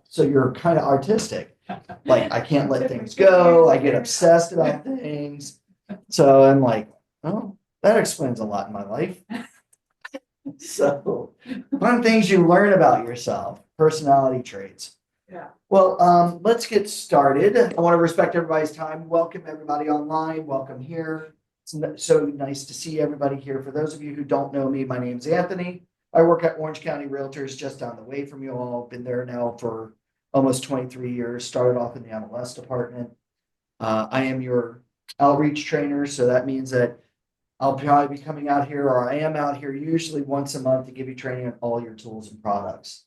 So you're kind of artistic. Like, I can't let things go. I get obsessed about things. So I'm like, oh, that explains a lot in my life. So, fun things you learn about yourself, personality traits. Yeah. Well, let's get started. I want to respect everybody's time. Welcome everybody online. Welcome here. It's so nice to see everybody here. For those of you who don't know me, my name's Anthony. I work at Orange County Realtors just down the way from you all. Been there now for almost 23 years. Started off in the MLS department. I am your outreach trainer, so that means that I'll probably be coming out here, or I am out here usually once a month to give you training on all your tools and products.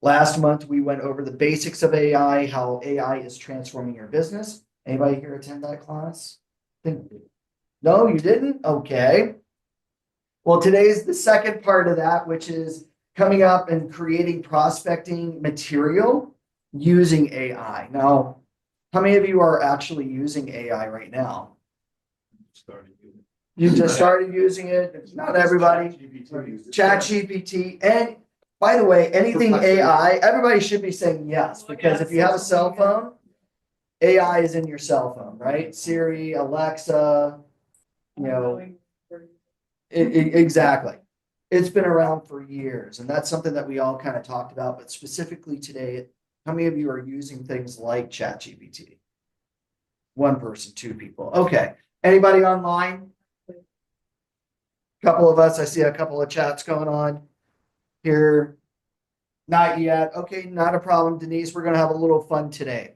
Last month, we went over the basics of AI, how AI is transforming your business. Anybody here attend that class? No, you didn't? Okay. Well, today's the second part of that, which is coming up and creating prospecting material using AI. Now, how many of you are actually using AI right now? You just started using it. Not everybody. ChatGPT. And by the way, anything AI, everybody should be saying yes, because if you have a cell phone, AI is in your cell phone, right? Siri, Alexa, exactly. It's been around for years, and that's something that we all kind of talked about. But specifically today, how many of you are using things like ChatGPT? One person, two people. Okay. Anybody online? Couple of us. I see a couple of chats going on here. Not yet. Okay, not a problem, Denise. We're going to have a little fun today.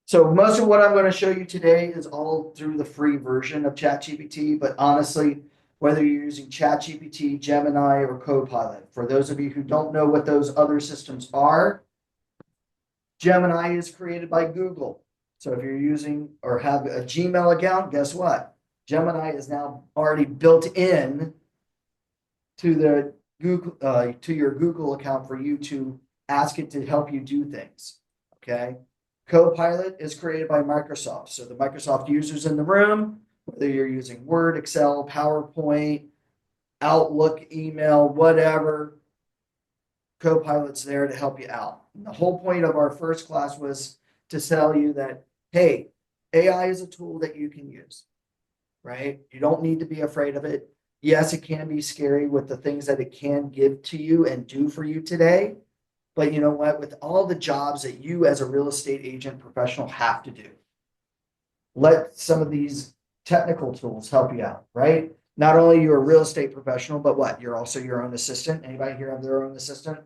So most of what I'm going to show you today is all through the free version of ChatGPT. But honestly, whether you're using ChatGPT, Gemini, or Copilot, for those of you who don't know what those other systems are, Gemini is created by Google. So if you're using or have a Gmail account, guess what? Gemini is now already built in to the Google to your Google account for you to ask it to help you do things. Okay. Copilot is created by Microsoft. So the Microsoft users in the room, whether you're using Word, Excel, PowerPoint, Outlook, email, whatever, Copilot's there to help you out. And the whole point of our first class was to tell you that, hey, AI is a tool that you can use, right? You don't need to be afraid of it. Yes, it can be scary with the things that it can give to you and do for you today. But you know what? With all the jobs that you as a real estate agent professional have to do, let some of these technical tools help you out, right? Not only you're a real estate professional, but what? You're also your own assistant. Anybody here have their own assistant?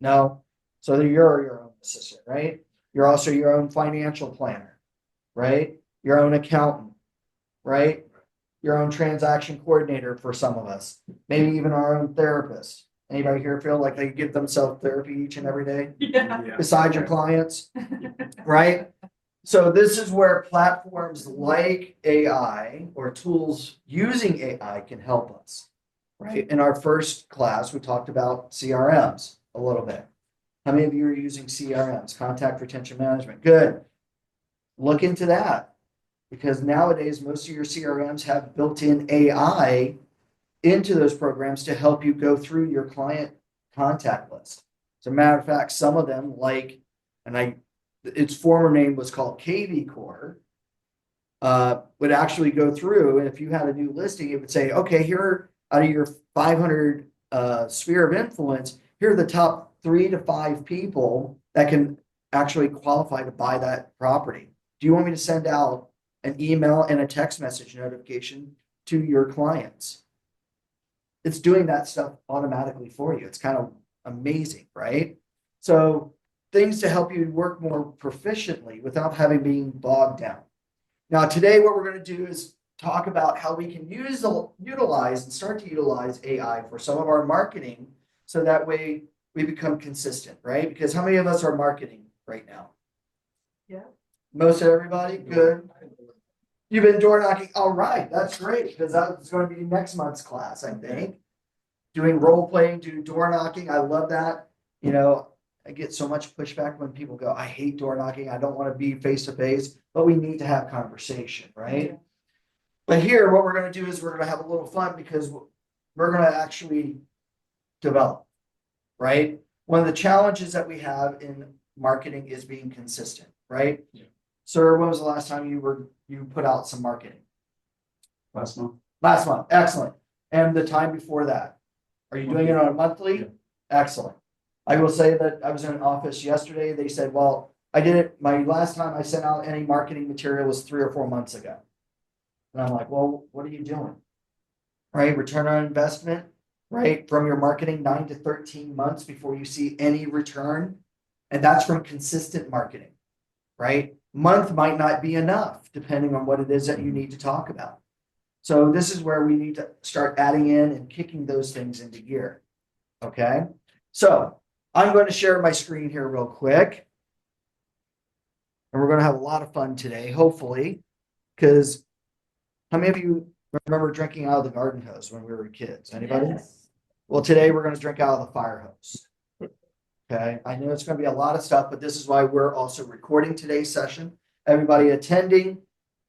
No. So you're your own assistant, right? You're also your own financial planner, right? Your own accountant, right? Your own transaction coordinator for some of us, maybe even our own therapist. Anybody here feel like they give themselves therapy each and every day? Yeah. Besides your clients, right? So this is where platforms like AI or tools using AI can help us, right? In our first class, we talked about CRMs a little bit. How many of you are using CRMs, contact retention management? Good. Look into that. Because nowadays, most of your CRMs have built-in AI into those programs to help you go through your client contact list. As a matter of fact, some of them, its former name was called KV Core, would actually go through, and if you had a new listing, it would say, okay, here out of your 500 sphere of influence, here are the top 3 to 5 people that can actually qualify to buy that property. Do you want me to send out an email and a text message notification to your clients? It's doing that stuff automatically for you. It's kind of amazing, right? So things to help you work more proficiently without having being bogged down. Now, today, what we're going to do is talk about how we can utilize and start to utilize AI for some of our marketing. So that way we become consistent, right? Because how many of us are marketing right now? Yeah. Most everybody? Good. You've been door knocking. All right, that's great, because that's going to be next month's class, I think. Doing role playing, doing door knocking. I love that. I get so much pushback when people go, I hate door knocking. I don't want to be face to face, but we need to have conversation, right? Yeah. But here, what we're going to do is we're going to have a little fun, because we're going to actually develop, right? One of the challenges that we have in marketing is being consistent, right? Yeah. Sir, when was the last time you put out some marketing? Last month. Last month, excellent. And the time before that? Are you doing it on a monthly? Yeah. Excellent. I will say that I was in an office yesterday. They said, well, I did it. My last time I sent out any marketing material was 3 or 4 months ago. And I'm like, well, what are you doing? Right? Return on investment, right? From your marketing, 9 to 13 months before you see any return. And that's from consistent marketing, right? Month might not be enough, depending on what it is that you need to talk about. So this is where we need to start adding in and kicking those things into gear. Okay. So I'm going to share my screen here real quick. And we're going to have a lot of fun today, hopefully, because how many of you remember drinking out of the garden hose when we were kids? Anybody? Yes. Well, today we're going to drink out of the fire hose. Okay. I know it's going to be a lot of stuff, but this is why we're also recording today's session. Everybody attending,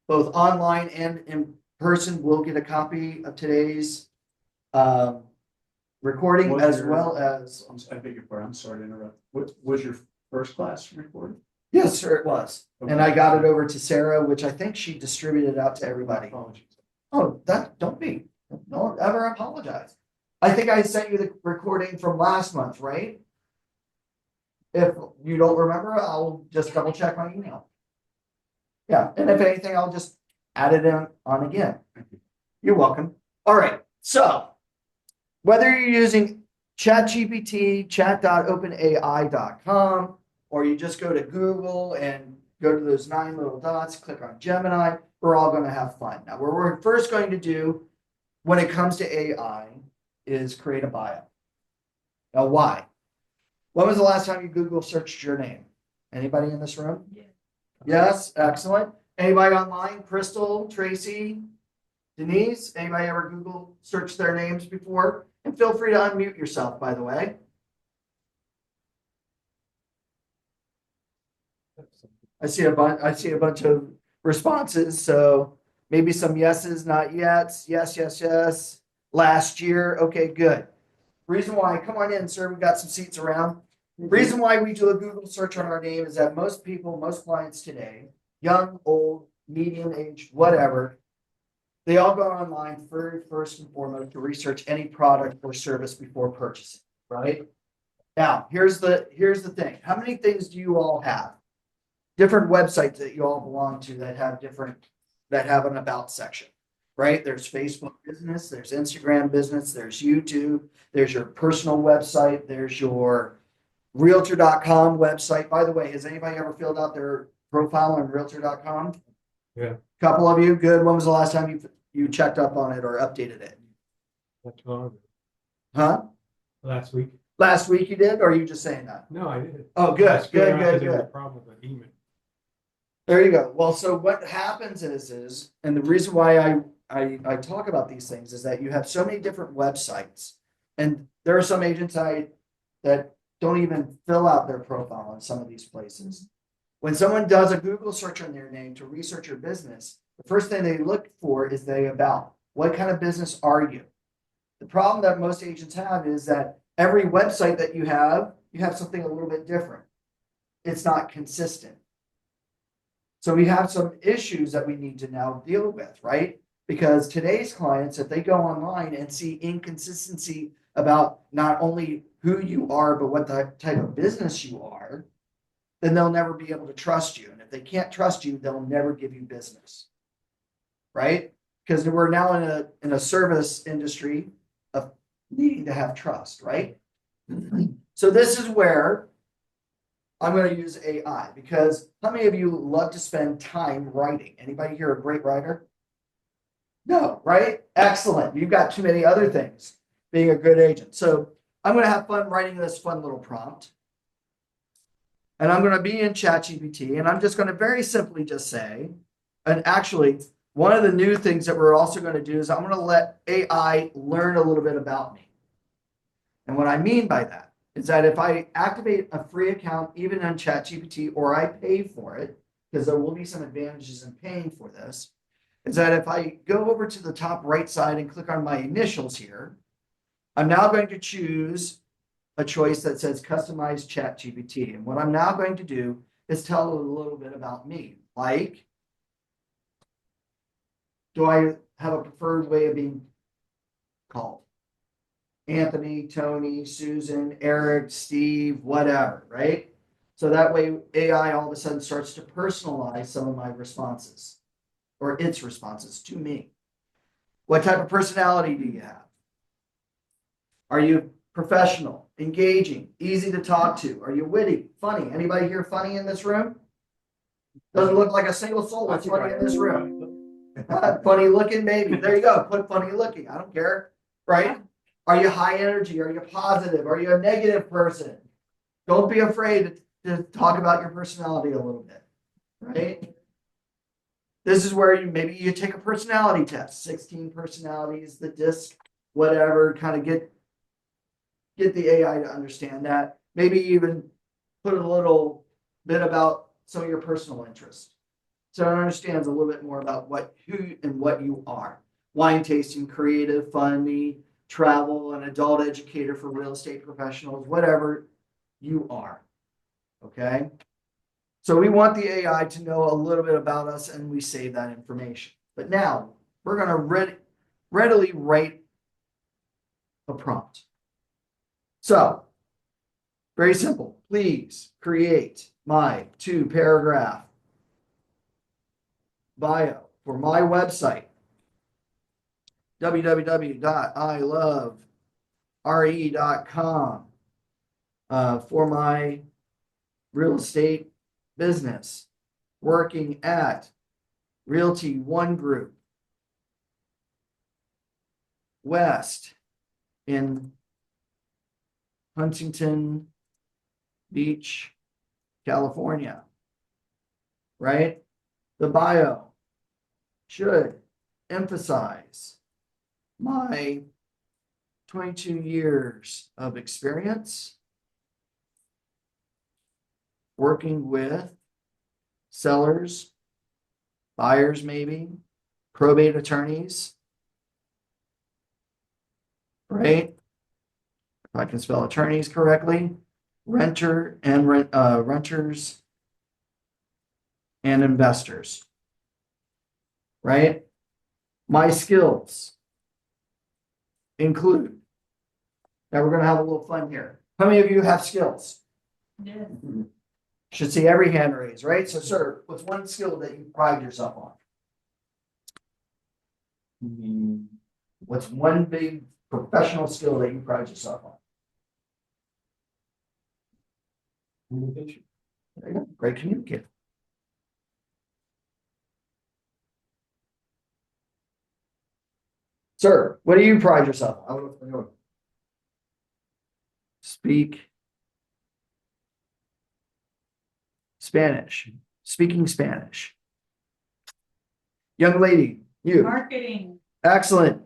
both online and in person, will get a copy of today's recording well as. I beg your pardon. I'm sorry to interrupt. What was your first class recorded? Yes, sir, it was. Okay. And I got it over to Sarah, which I think she distributed out to everybody. Apologies. Oh, don't ever apologize. I think I sent you the recording from last month, right? If you don't remember, I'll just double check my email. Yeah, and if anything, I'll just add it in on again. You're welcome. All right, so whether you're using ChatGPT, chat.openai.com, or you just go to Google and go to those 9 little dots, click on Gemini, we're all going to have fun. Now, what we're first going to do when it comes to AI is create a bio. Now, why? When was the last time you Google searched your name? Anybody in this room? Yeah. Yes, excellent. Anybody online? Crystal, Tracy, Denise, anybody ever Google search their names before? And feel free to unmute yourself, by the way. I see a bunch of responses, so maybe some yeses, not yet. Yes, yes, yes. Last year. Okay, good. Reason why, come on in, sir. We've got some seats around. Reason why we do a Google search on our name is that most people, most clients today, young, old, medium age, whatever, they all go online first and foremost to research any product or service before purchasing, right? Now, here's the thing. How many things do you all have? Different websites that you all belong to that have an about section, right? There's Facebook business, there's Instagram business, there's YouTube, there's your personal website, there's your Realtor.com website. By the way, has anybody ever filled out their profile on Realtor.com? Yeah. Couple of you, good. When was the last time you checked up on it or updated it? Not too long ago. Huh? Last week. Last week you did, or are you just saying that? No, I did. Oh, good, I screwed around 'cause good, there was a good. problem with the email. There you go. Well, so what happens is, and the reason why I talk about these things is that you have so many different websites, and there are some agents that don't even fill out their profile on some of these places. When someone does a Google search on their name to research your business, the first thing they look for is what kind of business are you? The problem that most agents have is that every website that you have something a little bit different. It's not consistent. So we have some issues that we need to now deal with, right? Because today's clients, if they go online and see inconsistency about not only who you are, but what the type of business you are, then they'll never be able to trust you. And if they can't trust you, they'll never give you business, right? Because we're now in a service industry of needing to have trust, right? So this is where I'm going to use AI, because how many of you love to spend time writing? Anybody here a great writer? No, right? Excellent. You've got too many other things being a good agent. So I'm going to have fun writing this fun little prompt. And I'm going to be in ChatGPT, and I'm just going to very simply just say, and actually, one of the new things that we're also going to do is I'm going to let AI learn a little bit about me. And what I mean by that is that if I activate a free account, even on ChatGPT, or I pay for it, because there will be some advantages in paying for this, is that if I go over to the top right side and click on my initials here, I'm now going to choose a choice that says customize chat GPT. And what I'm now going to do is tell it a little bit about me. Like, do I have a preferred way of being called? Anthony, Tony, Susan, Eric, Steve, whatever, right? So that way AI all of a sudden starts to personalize some of my responses or its responses to me. What type of personality do you have? Are you professional, engaging, easy to talk to? Are you witty, funny? Anybody here funny in this room? Doesn't look like a single soul that's funny in this room. Funny looking, maybe. There you go. Put funny looking. I don't care. Right? Are you high energy? Are you positive? Are you a negative person? Don't be afraid to talk about your personality a little bit. Right? This is where maybe you take a personality test, 16 personalities, the disc, whatever, kind of get the AI to understand that. Maybe even put a little bit about some of your personal interests. So it understands a little bit more about who and what you are. Wine tasting, creative, funny, travel, an adult educator for real estate professionals, whatever you are. Okay. So we want the AI to know a little bit about us, and we save that information. But now we're going to readily write a prompt. So very simple. Please create my 2-paragraph bio for my website, www.ilovere.com, for my real estate business, working at Realty One Group West in Huntington Beach, California. Right? The bio should emphasize my 22 years of experience working with sellers, buyers, maybe probate attorneys, right? If I can spell attorneys correctly, renters and investors, right? My skills include, now we're going to have a little fun here. How many of you have skills? Yes. Should see every hand raised, right? So, sir, what's one skill that you pride yourself on? What's one big professional skill that you pride yourself on? Communication. There you go. Great communicator. Sir, what do you pride yourself on? Speak Spanish. Speaking Spanish. Young lady, you. Marketing, Excellent.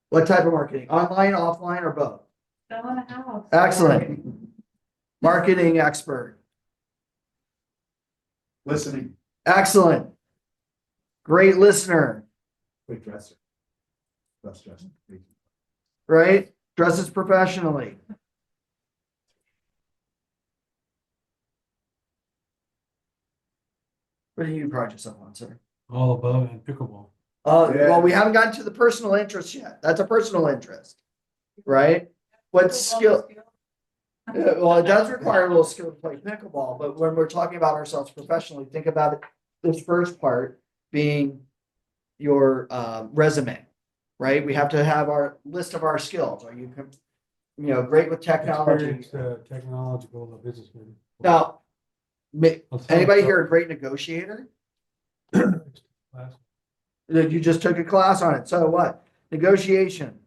What type of marketing? Online, offline, or both? selling a house. Excellent. Marketing expert. Listening. Excellent. Great listener, Quick dresser. Best dresser. right? Dresses professionally. What do you pride yourself on, sir? All above and pickleball. Well, we haven't gotten to the personal interest yet. That's a personal interest, right? What skill? Well, it does require a little skill to play pickleball, but when we're talking about ourselves professionally, think about it. This first part being your resume, right? We have to have our list of our skills. Are you, great with technology? Experienced, technological businessman. Now, I'll tell anybody you here a great negotiator? class. That you just took a class on it. So what? Negotiation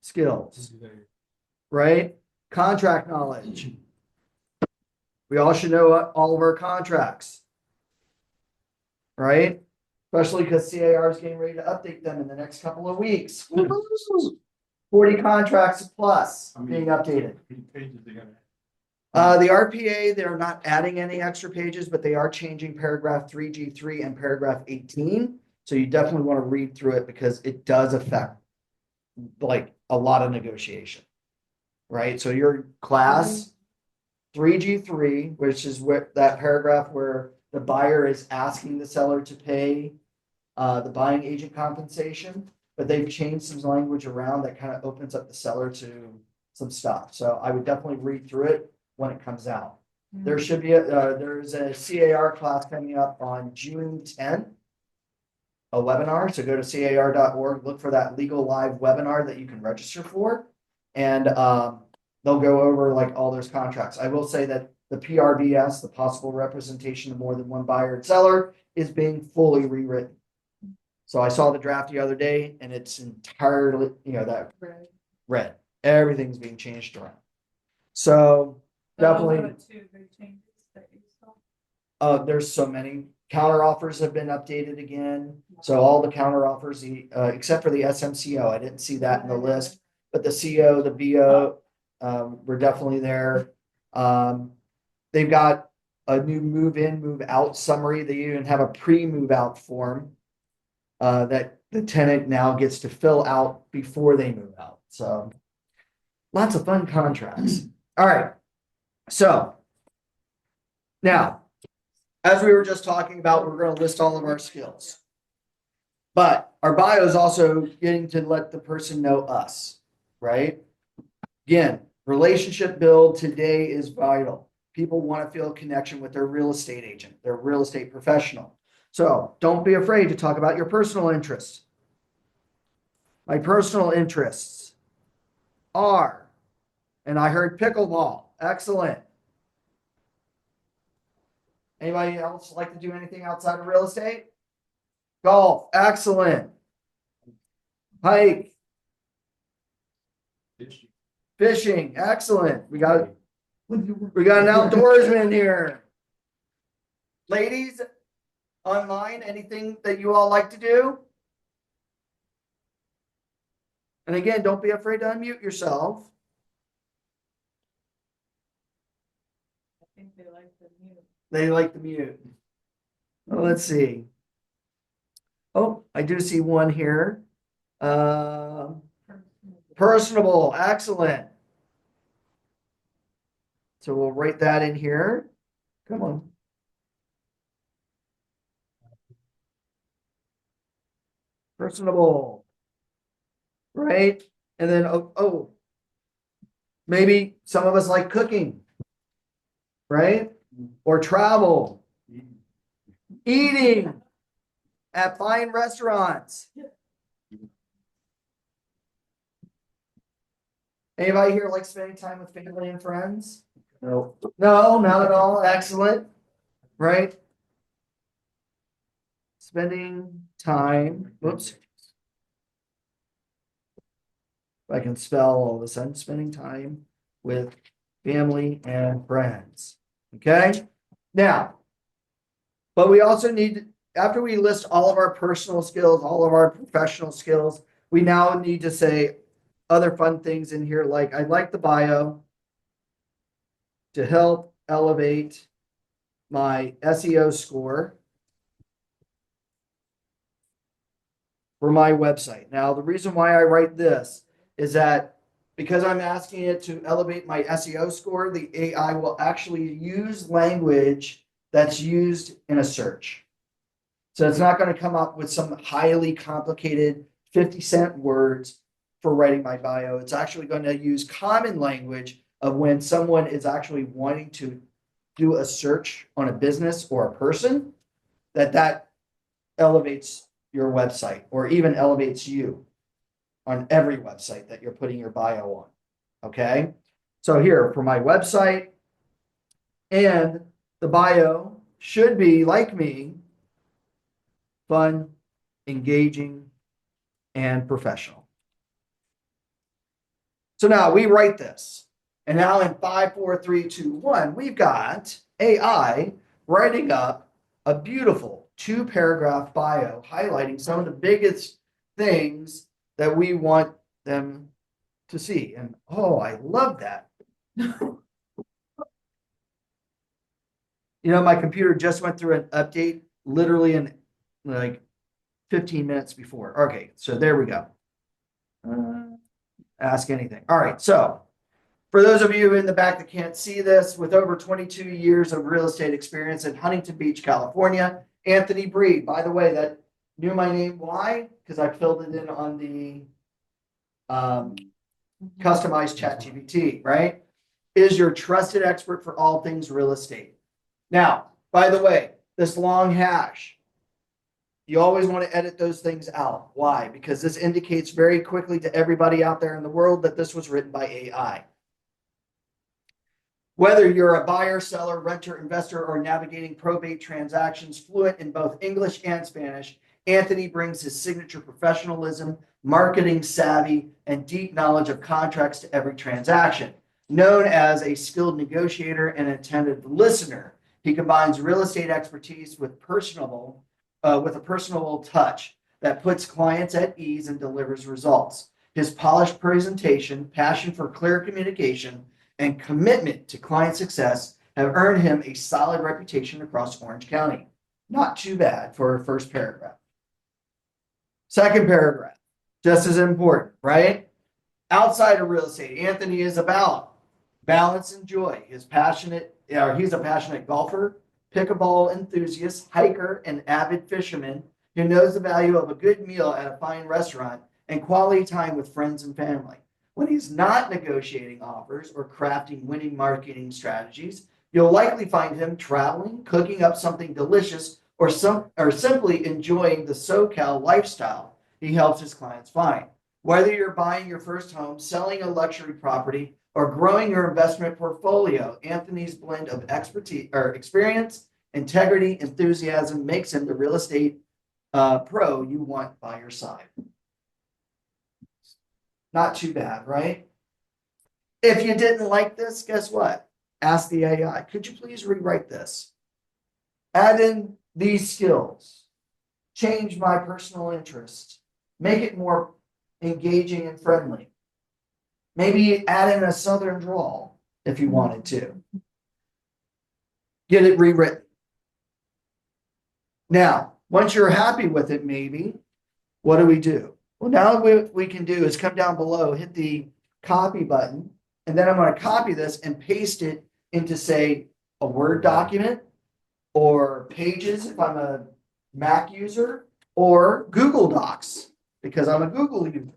skills, right? Contract knowledge. We all should know all of our contracts, right? Especially because CAR is getting ready to update them in the next couple of weeks. 40 contracts plus being updated. Pages they gotta. The RPA, they're not adding any extra pages, but they are changing paragraph 3G3 and paragraph 18. So you definitely want to read through it because it does affect like a lot of negotiation. right? So your class 3G3, which is where that paragraph where the buyer is asking the seller to pay the buying agent compensation, but they've changed some language around that kind of opens up the seller to some stuff. So I would definitely read through it when it comes out. There should be there's a CAR class coming up on June 10th, a webinar. So go to car.org, look for that legal live webinar that you can register for. And they'll go over like all those contracts. I will say that the PRBS, the possible representation of more than one buyer and seller, is being fully rewritten. So I saw the draft the other day and it's entirely, that red. Everything's being changed around. So definitely, there's so many counter offers have been updated again. So all the counter offers, except for the SMCO, I didn't see that in the list, but the CO, the BO, were definitely there. They've got a new move in, move out summary. They even have a pre-move out form that the tenant now gets to fill out before they move out. So lots of fun contracts. All right. So now, as we were just talking about, we're going to list all of our skills. But our bio is also getting to let the person know us, right? Again, relationship build today is vital. People want to feel a connection with their real estate agent, their real estate professional. So don't be afraid to talk about your personal interests. My personal interests are, and I heard pickleball. Excellent. Anybody else like to do anything outside of real estate? Golf. Excellent. Hike. Fishing. Excellent. We got an outdoorsman here. Ladies, online, anything that you all like to do? And again, don't be afraid to unmute yourself. I think they like the mute. They like the mute. Well, let's see. Oh, I do see one here. Personable. Excellent. So we'll write that in here. Come on. Personable. Right? And then, maybe some of us like cooking. Right? Or travel. Eating at fine restaurants. Anybody here like spending time with family and friends? No. No, not at all. Excellent. Right? Spending time. Whoops. If I can spell all of a sudden, spending time with family and friends. Okay? Now, but we also need, after we list all of our personal skills, all of our professional skills, we now need to say other fun things in here, like I like the bio to help elevate my SEO score for my website. Now, the reason why I write this is that because I'm asking it to elevate my SEO score, the AI will actually use language that's used in a search. So it's not going to come up with some highly complicated 50-cent words for writing my bio. It's actually going to use common language of when someone is actually wanting to do a search on a business or a person, that elevates your website or even elevates you on every website that you're putting your bio on. Okay. So here for my website, and the bio should be, like me, fun, engaging, and professional. So now we write this. And now in 5, 4, 3, 2, 1, we've got AI writing up a beautiful 2-paragraph bio highlighting some of the biggest things that we want them to see. And I love that. My computer just went through an update literally in like 15 minutes before. Okay, so there we go. Ask anything. All right, so For those of you in the back that can't see this, with over 22 years of real estate experience in Huntington Beach, California, Anthony Bried. By the way, that knew my name. Why? Because I filled it in on the customized ChatGPT, right? Is your trusted expert for all things real estate. Now, by the way, this long hash, you always want to edit those things out. Why? Because this indicates very quickly to everybody out there in the world that this was written by AI. Whether you're a buyer, seller, renter, investor, or navigating probate transactions fluent in both English and Spanish, Anthony brings his signature professionalism, marketing savvy, and deep knowledge of contracts to every transaction. Known as a skilled negotiator and attentive listener, he combines real estate expertise with a personable touch that puts clients at ease and delivers results. His polished presentation, passion for clear communication, and commitment to client success have earned him a solid reputation across Orange County. Not too bad for a first paragraph. Second paragraph, just as important, right? Outside of real estate, Anthony is about balance and joy. He's a passionate golfer, pickleball enthusiast, hiker, and avid fisherman who knows the value of a good meal at a fine restaurant and quality time with friends and family. When he's not negotiating offers or crafting winning marketing strategies, you'll likely find him traveling, cooking up something delicious, or simply enjoying the SoCal lifestyle he helps his clients find. Whether you're buying your first home, selling a luxury property, or growing your investment portfolio, Anthony's blend of experience, integrity, enthusiasm makes him the real estate pro you want by your side. Not too bad, right? If you didn't like this, guess what? Ask the AI, could you please rewrite this? Add in these skills. Change my personal interest. Make it more engaging and friendly. Maybe add in a southern drawl if you wanted to. Get it rewritten. Now, once you're happy with it, maybe, what do? Well, now what we can do is come down below, hit the copy button, and then I'm going to copy this and paste it into, say, a Word document or Pages if I'm a Mac user, or Google Docs because I'm a Google user,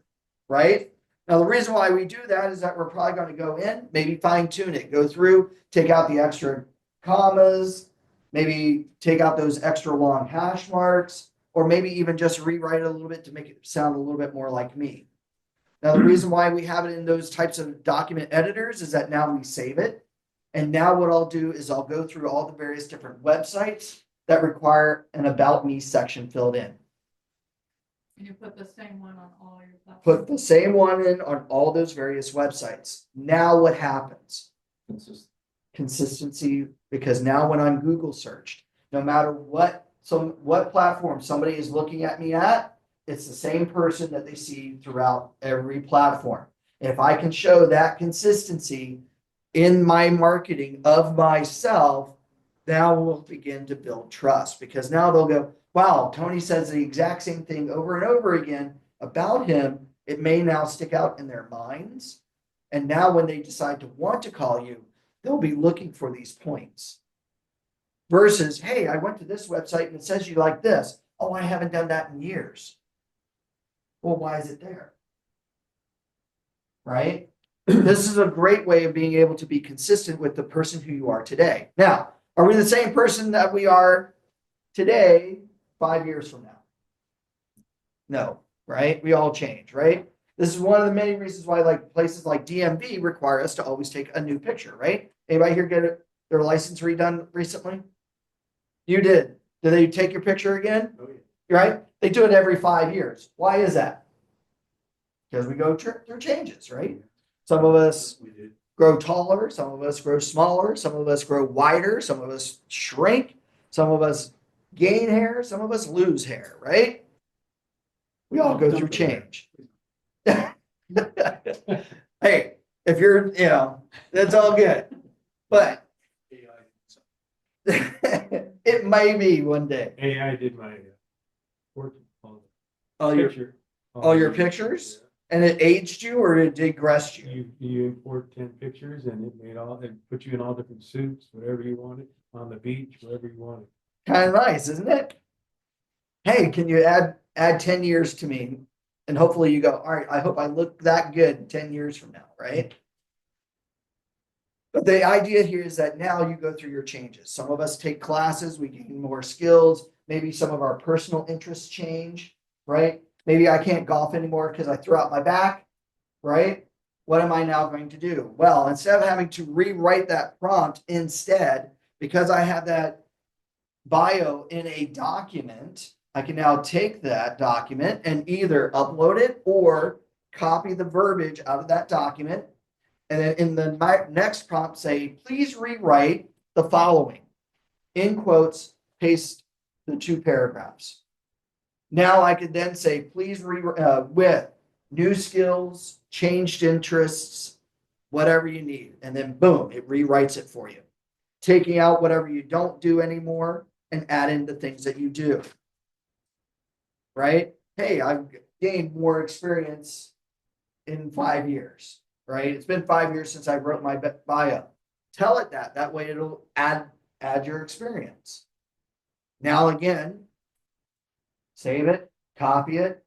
right? Now, the reason why we do that is that we're probably going to go in, maybe fine tune it, go through, take out the extra commas, maybe take out those extra long hash marks, or maybe even just rewrite it a little bit to make it sound a little bit more like me. Now, the reason why we have it in those types of document editors is that now we save it. And now what I'll do is I'll go through all the various different websites that require an About Me section filled in. And you put the same one on all your platforms. Put the same one in on all those various websites. Now what happens? Consistency, because now when I'm Google searched, no matter what platform somebody is looking at me at, it's the same person that they see throughout every platform. And if I can show that consistency in my marketing of myself, now we'll begin to build trust, because now they'll go, wow, Tony says the exact same thing over and over again about him. It may now stick out in their minds. And now when they decide to want to call you, they'll be looking for these points. Versus, hey, I went to this website and it says you like this. Oh, I haven't done that in years. Well, why is it there? Right? This is a great way of being able to be consistent with the person who you are today. Now, are we the same person that we are today 5 years from now? No, right? We all change, right? This is one of the many reasons why places like DMV require us to always take a new picture, right? Anybody here get their license redone recently? You did. Did they take your picture again? Oh, yeah. Right? They do it every 5 years. Why is that? Because we go through changes, right? Some of us grow taller, some of us grow smaller, some of us grow wider, some of us shrink, some of us gain hair, some of us lose hair, right? We all go through change. Hey, if you're, that's all good. But it may be one day. AI did my portrait. All your Picture. all your pictures? And it aged you or it digressed you? You import 10 pictures and it put you in all different suits, whatever you wanted, on the beach, wherever you wanted. Kind of nice, isn't it? Hey, can you add 10 years to me? And hopefully you go, all right, I hope I look that good 10 years from now, right? But the idea here is that now you go through your changes. Some of us take classes, we gain more skills. Maybe some of our personal interests change, right? Maybe I can't golf anymore because I threw out my back, right? What am I now going to do? Well, instead of having to rewrite that prompt, instead, because I have that bio in a document, I can now take that document and either upload it or copy the verbiage out of that document. And then in the next prompt, say, please rewrite the following. In quotes, paste the 2 paragraphs. Now I could then say, please with new skills, changed interests, whatever you need. And then boom, it rewrites it for you. Taking out whatever you don't do anymore and add in the things that you do. Right? Hey, I've gained more experience in 5 years. Right? It's been 5 years since I wrote my bio. Tell it that. That way it'll add your experience. Now again, save it, copy it,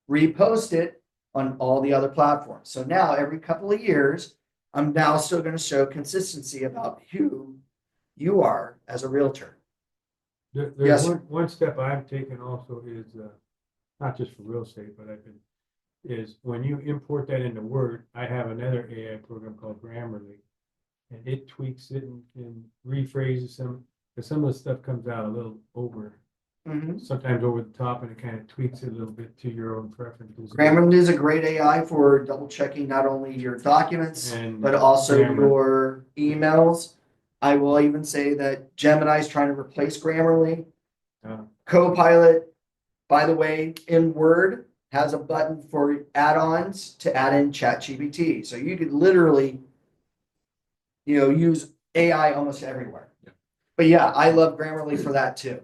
repost it on all the other platforms. So now every couple of years, I'm now still going to show consistency about who you are as a realtor. There's Yes, one step I've taken also is not just for real estate, but is when you import that into Word, I have another AI program called Grammarly, and it tweaks it and rephrases some, because some of the stuff comes out a little sometimes over the top, and it kind of tweaks it a little bit to your own preferences. Grammarly is a great AI for double checking not only your documents, but also your emails. I will even say that Gemini is trying to replace Grammarly. Copilot, by the way, in Word has a button for add-ons to add in ChatGPT. So you could literally, use AI almost everywhere. Yeah. But yeah, I love Grammarly for that too.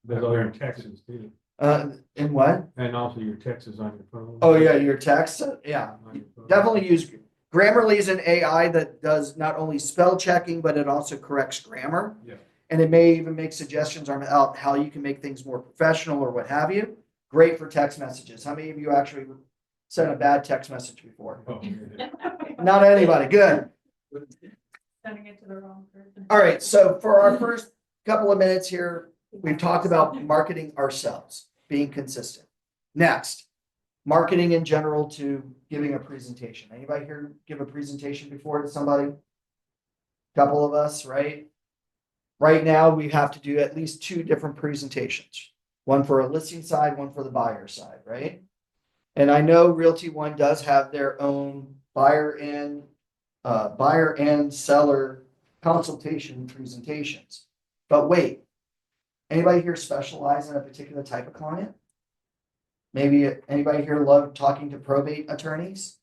There's all your texts too. And what? And also your text is on your phone. Oh yeah, your text. Yeah, On your phone. definitely use Grammarly is an AI that does not only spell checking, but it also corrects grammar. Yeah. And it may even make suggestions on how you can make things more professional or what have you. Great for text messages. How many of you actually sent a bad text message before? Oh, yeah. Not anybody. Good. Sending it to the wrong person. All right. So for our first couple of minutes here, we've talked about marketing ourselves, being consistent. Next, marketing in general to giving a presentation. Anybody here give a presentation before to somebody? Couple of us, right? Right now, we have to do at least 2 different presentations. One for a listing side, one for the buyer side, right? And I know Realty One does have their own buyer and seller consultation presentations. But wait, anybody here specialize in a particular type of client? Maybe anybody here love talking to probate attorneys?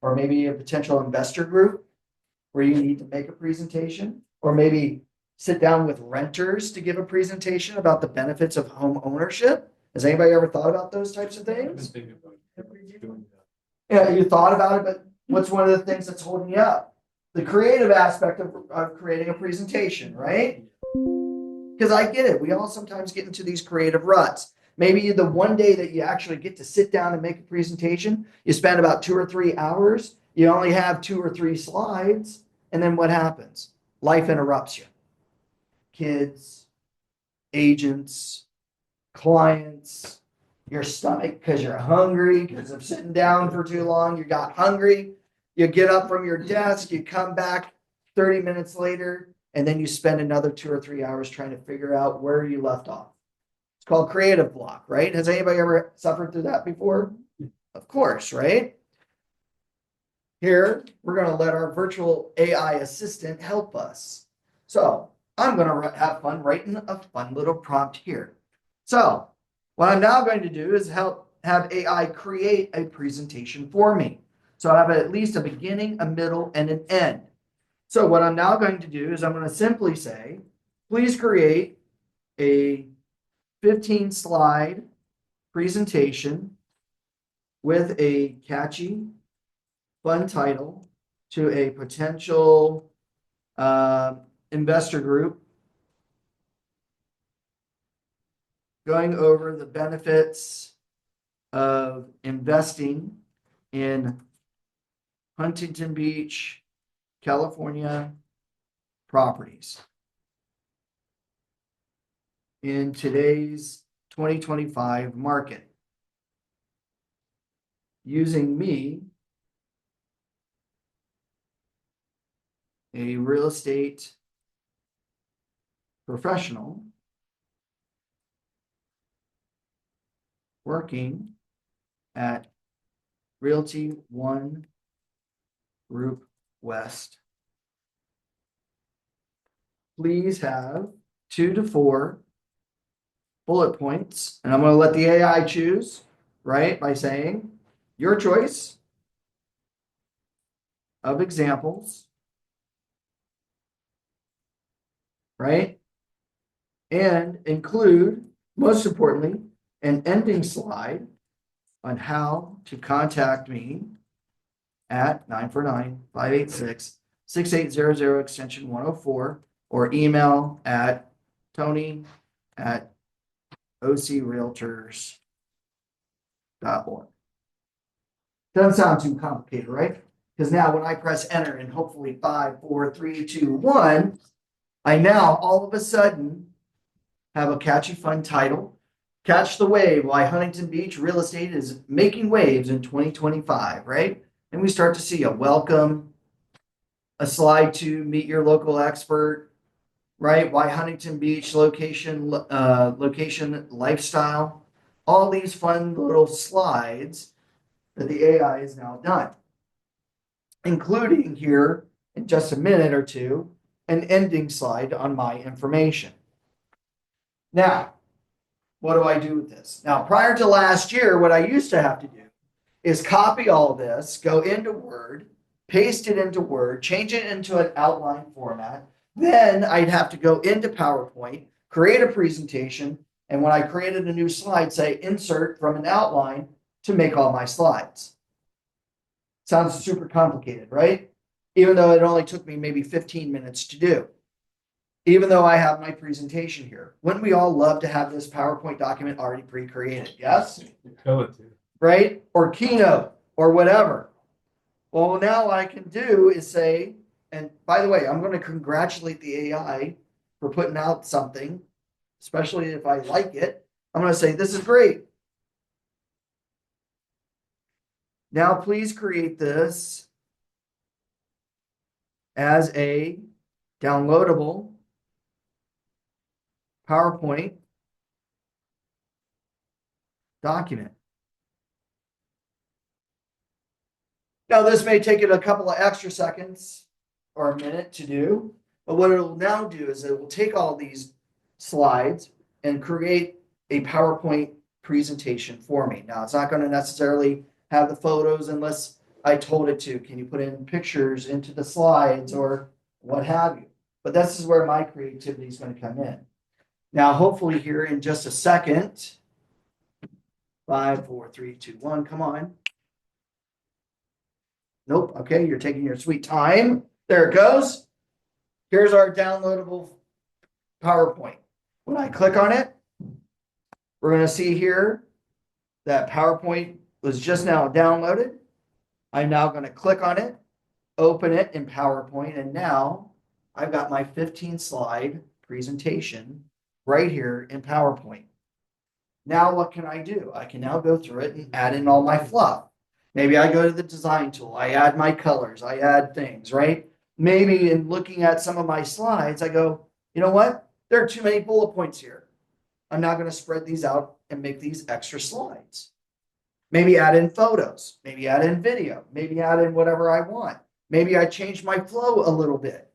Or maybe a potential investor group where you need to make a presentation? Or maybe sit down with renters to give a presentation about the benefits of home ownership? Has anybody ever thought about those types of I've been things? thinking about doing that. Yeah, you thought about it, but what's one of the things that's holding you up? The creative aspect of creating a presentation, right? Because I get it. We all sometimes get into these creative ruts. Maybe the one day that you actually get to sit down and make a presentation, you spend about 2 or 3 hours. You only have 2 or 3 slides. And then what happens? Life interrupts you. Kids, agents, clients, your stomach because you're hungry, because of sitting down for too long, you got hungry. You get up from your desk, you come back 30 minutes later, and then you spend another 2 or 3 hours trying to figure out where you left off. It's called creative block, right? Has anybody ever suffered through that before? Of course, right? Here, we're going to let our virtual AI assistant help us. So I'm going to have fun writing a fun little prompt here. So what I'm now going to do is have AI create a presentation for me. So I have at least a beginning, a middle, and an end. So what I'm now going to do is I'm going to simply say, please create a 15-slide presentation with a catchy, fun title to a potential investor group, going over the benefits of investing in Huntington Beach, California properties in today's 2025 market. Using me, a real estate professional, working at Realty One Group West. Please have 2 to 4 bullet points, and I'm going to let the AI choose, right? By saying your choice of examples, right? And include, most importantly, an ending slide on how to contact me at 949-586-6800 extension 104 or email at tony@ocrealtors.org. Doesn't sound too complicated, right? Because now when I press enter and hopefully 5, 4, 3, 2, 1, I now all of a sudden have a catchy, fun title. Catch the Wave, Why Huntington Beach Real Estate is Making Waves in 2025, right? And we start to see a welcome, a slide to meet your local expert, right? Why Huntington Beach location lifestyle. All these fun little slides that the AI is now done, including here in just a minute or two, an ending slide on my information. Now, what do I do with this? Now, prior to last year, what I used to have to do is copy all this, go into Word, paste it into Word, change it into an outline format. Then I'd have to go into PowerPoint, create a presentation, and when I created a new slide, say insert from an outline to make all my slides. Sounds super complicated, right? Even though it only took me maybe 15 minutes to do. Even though I have my presentation here. Wouldn't we all love to have this PowerPoint document already pre-created? Yes? Tell it to. Right? Or Keynote or whatever. Well, now what I can do is say, and by the way, I'm going to congratulate the AI for putting out something, especially if I like it. I'm going to say, this is great. Now, please create this as a downloadable PowerPoint document. Now, this may take it a couple of extra seconds or a minute to do, but what it will now do is it will take all these slides and create a PowerPoint presentation for me. Now, it's not going to necessarily have the photos unless I told it to. Can you put in pictures into the slides or what have you? But this is where my creativity is going to come in. Now, hopefully here in just a second, 5, 4, 3, 2, 1, come on. Nope. Okay, you're taking your sweet time. There it goes. Here's our downloadable PowerPoint. When I click on it, we're going to see here that PowerPoint was just now downloaded. I'm now going to click on it, open it in PowerPoint, and now I've got my 15-slide presentation right here in PowerPoint. Now what can I do? I can now go through it and add in all my fluff. Maybe I go to the design tool, I add my colors, I add things, right? Maybe in looking at some of my slides, I go, you know what? There are too many bullet points here. I'm now going to spread these out and make these extra slides. Maybe add in photos, maybe add in video, maybe add in whatever I want. Maybe I change my flow a little bit.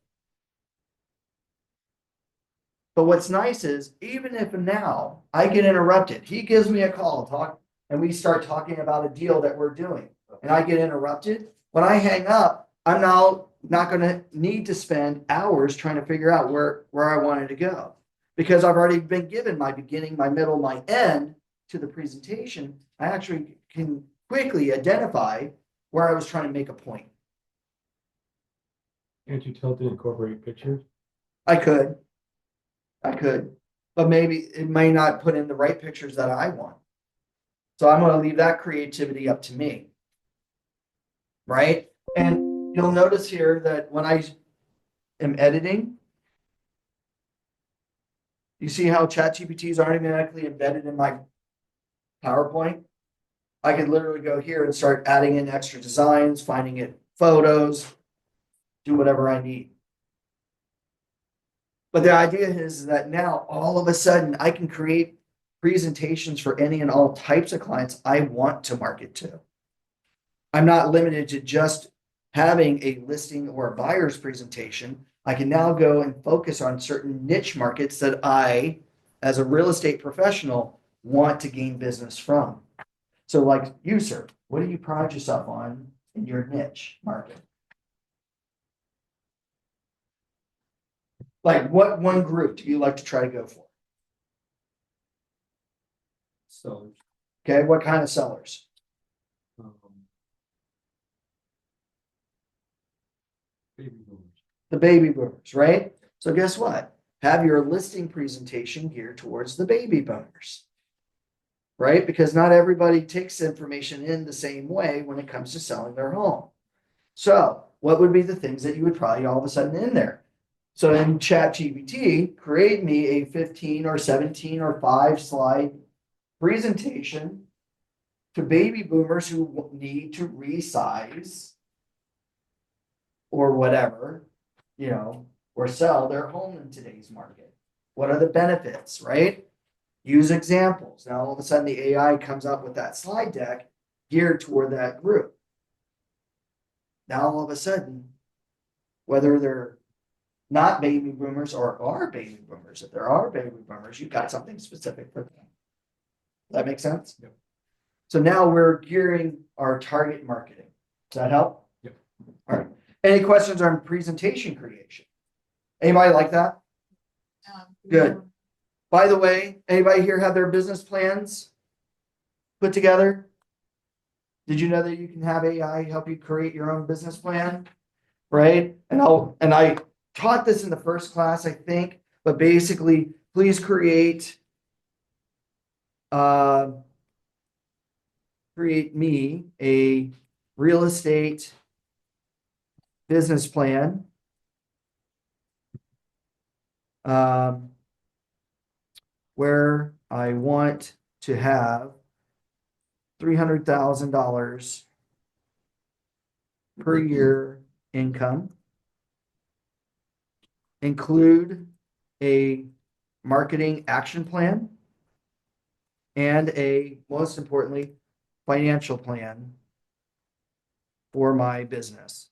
But what's nice is, even if now I get interrupted, he gives me a call, and we start talking about a deal that we're doing, and I get interrupted. When I hang up, I'm now not going to need to spend hours trying to figure out where I wanted to go, because I've already been given my beginning, my middle, my end to the presentation. I actually can quickly identify where I was trying to make a point. Can't you tell it to incorporate pictures? I could, but maybe it may not put in the right pictures that I want. So I'm gonna leave that creativity up to me. Right? And you'll notice here that when I am editing, you see how ChatGPT is automatically embedded in my PowerPoint? I can literally go here and start adding in extra designs, finding it photos, do whatever I need. But the idea is that now all of a sudden I can create presentations for any and all types of clients I want to market to. I'm not limited to just having a listing or a buyer's presentation. I can now go and focus on certain niche markets that I, as a real estate professional, want to gain business from. So like you, sir, what do you pride yourself on in your niche market? Like what one group do you like to try to go for? So, Okay, what kind of sellers? um, Baby boomers. The baby boomers, right? So guess what? Have your listing presentation geared towards the baby boomers, right? Because not everybody takes information in the same way when it comes to selling their home. So what would be the things that you would probably all of a sudden in there? So in ChatGPT, create me a 15 or 17 or 5 slide presentation to baby boomers who need to resize or whatever, or sell their home in today's market. What are the benefits, right? Use examples. Now all of a sudden the AI comes up with that slide deck geared toward that group. Now all of a sudden, whether they're not baby boomers or are baby boomers, if there are baby boomers, you've got something specific for them. Does that make sense? Yep. So now we're gearing our target marketing. Does that help? Yep. All right. Any questions on presentation creation? Anybody like that? Good. By the way, anybody here have their business plans put together? Did you know that you can have AI help you create your own business plan? Right? And I taught this in the first class, I think, but basically, please create me a real estate business plan. Where I want to have $300,000 per year income. Include a marketing action plan and most importantly, financial plan for my business.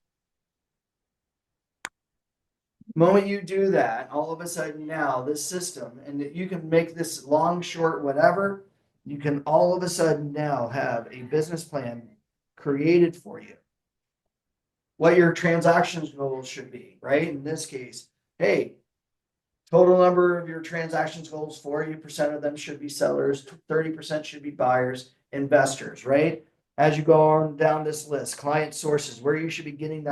Moment you do that, all of a sudden now this system, and you can make this long, short, whatever, you can all of a sudden now have a business plan created for you. What your transactions goals should be, right? In this case, hey, total number of your transactions goals, 40% of them should be sellers, 30% should be buyers, investors, right? As you go on down this list, client sources, where you should be getting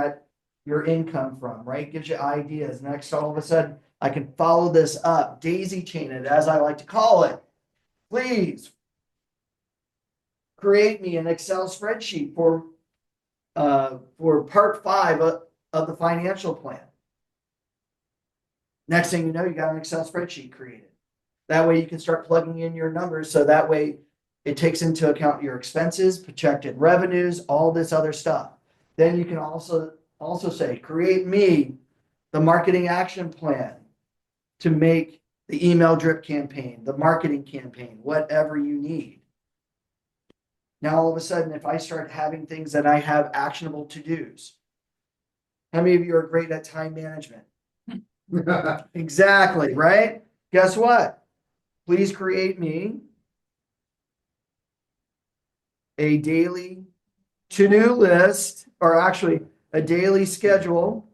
your income from, right? Gives you ideas. Next, all of a sudden, I can follow this up, daisy chain it, as I like to call it. Please create me an Excel spreadsheet for part 5 of the financial plan. Next thing you know, you got an Excel spreadsheet created. That way you can start plugging in your numbers. So that way it takes into account your expenses, projected revenues, all this other stuff. Then you can also say, create me the marketing action plan to make the email drip campaign, the marketing campaign, whatever you need. Now, all of a sudden, if I start having things that I have actionable to-dos, how many of you are great at time management? Exactly, right? Guess what? Please create me a daily to-do list, or actually a daily schedule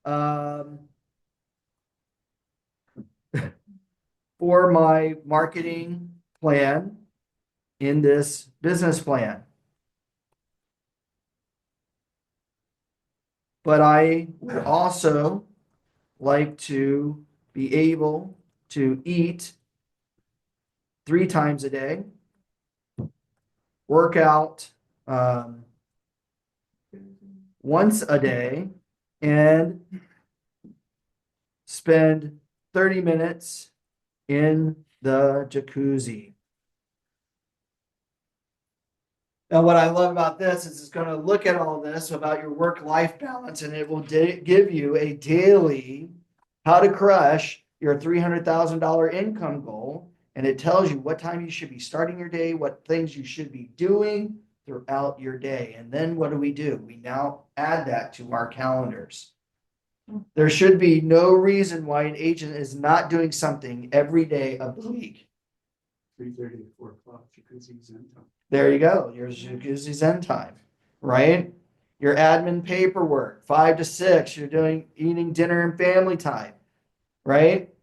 for my marketing plan in this business plan. But I would also like to be able to eat 3 times a day, work out once a day, and spend 30 minutes in the jacuzzi. Now, what I love about this is it's going to look at all this about your work-life balance, and it will give you a daily how to crush your $300,000 income goal. And it tells you what time you should be starting your day, what things you should be doing throughout your day. And then what do? We now add that to our calendars. There should be no reason why an agent is not doing something every day of the week. 3:30 to 4 o'clock, jacuzzi zen time. There you go. Your jacuzzi zen time, right? Your admin paperwork, 5 to 6, you're eating dinner and family time, right?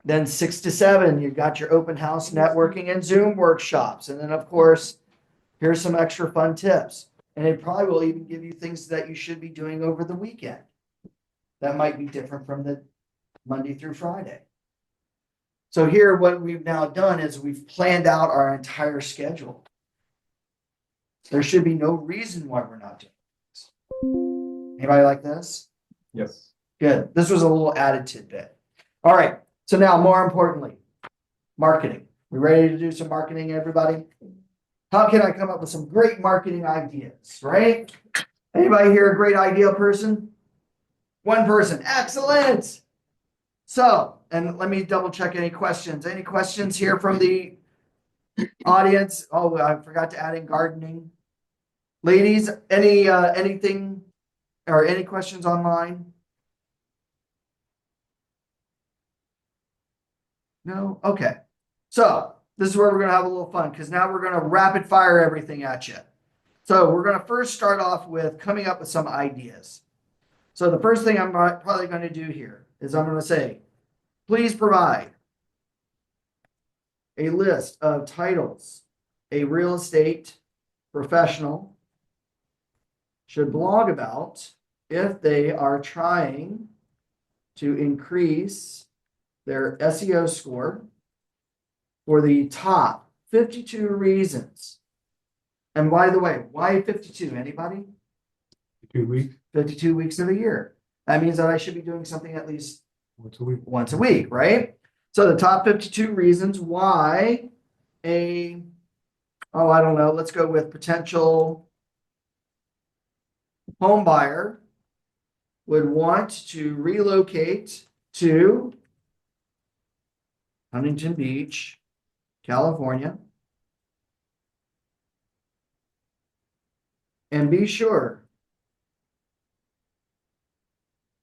Then 6 to 7, you've got your open house networking and Zoom workshops. And then, of course, here's some extra fun tips. And it probably will even give you things that you should be doing over the weekend. That might be different from the Monday through Friday. So here, what we've now done is we've planned out our entire schedule. There should be no reason why we're not doing this. Anybody like this? Yes. Good. This was a little added tidbit. All right. So now, more importantly, marketing. We ready to do some marketing, everybody? How can I come up with some great marketing ideas, right? Anybody here a great idea person? One person. Excellent. So, and let me double check any questions. Any questions here from the audience? Oh, I forgot to add in gardening. Ladies, anything or any questions online? No? Okay. So this is where we're going to have a little fun because now we're going to rapid fire everything at you. So we're going to first start off with coming up with some ideas. So the first thing I'm probably going to do here is I'm going to say, please provide a list of titles a real estate professional should blog about if they are trying to increase their SEO score for the top 52 reasons. And by the way, why 52? Anybody? 2 weeks, 52 weeks of the year. That means that I should be doing something at least once a week. right? So the top 52 reasons why I don't know, let's go with potential home buyer would want to relocate to Huntington Beach, California, and be sure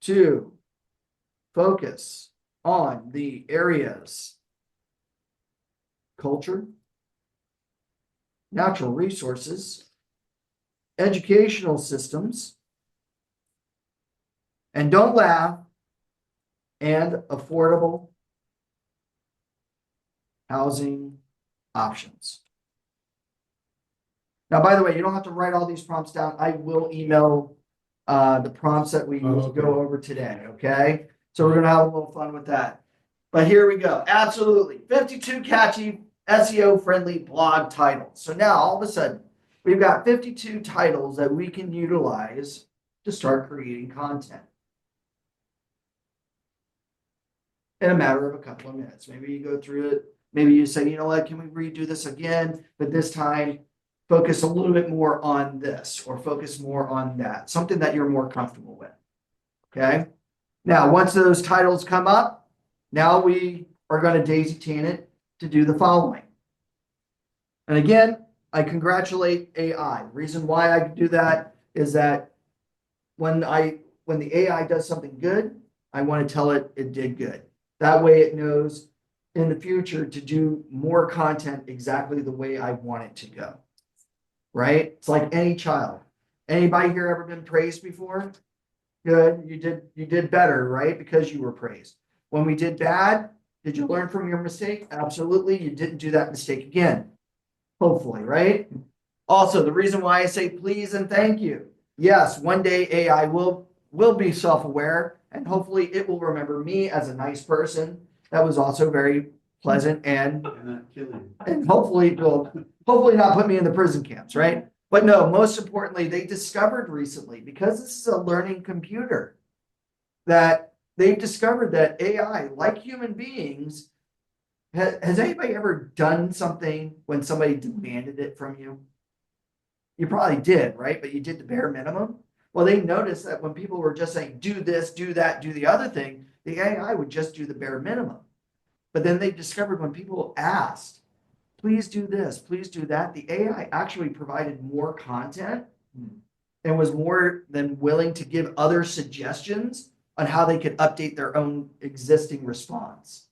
to focus on the area's culture, natural resources, educational systems, and don't laugh, and affordable housing options. Now, by the way, you don't have to write all these prompts down. I will email the prompts that we Okay. go over today, okay? So we're gonna have a little fun with that. But here we go. Absolutely. 52 catchy SEO friendly blog titles. So now all of a sudden, we've got 52 titles that we can utilize to start creating content in a matter of a couple of minutes. Maybe you go through it. Maybe you say, you know what, can we redo this again? But this time, focus a little bit more on this or focus more on that. Something that you're more comfortable with. Okay. Now, once those titles come up, now we are going to daisy chain it to do the following. And again, I congratulate AI. The reason why I do that is that when the AI does something good, I want to tell it did good. That way it knows in the future to do more content exactly the way I want it to go. Right? It's like any child. Anybody here ever been praised before? Good. You did better, right? Because you were praised. When we did bad, did you learn from your mistake? Absolutely. You didn't do that mistake again. Hopefully, right? Also, the reason why I say please and thank you. Yes, one day AI will be self-aware and hopefully it will remember me as a nice person that was also very pleasant And not kill you. and hopefully will hopefully not put me in the prison camps, right? But no, most importantly, they discovered recently, because this is a learning computer, that they've discovered that AI, like human beings, has anybody ever done something when somebody demanded it from you? You probably did, right? But you did the bare minimum. Well, they noticed that when people were just saying, do this, do that, do the other thing, the AI would just do the bare minimum. But then they discovered when people asked, please do this, please do that, the AI actually provided more content and was more than willing to give other suggestions on how they could update their own existing response.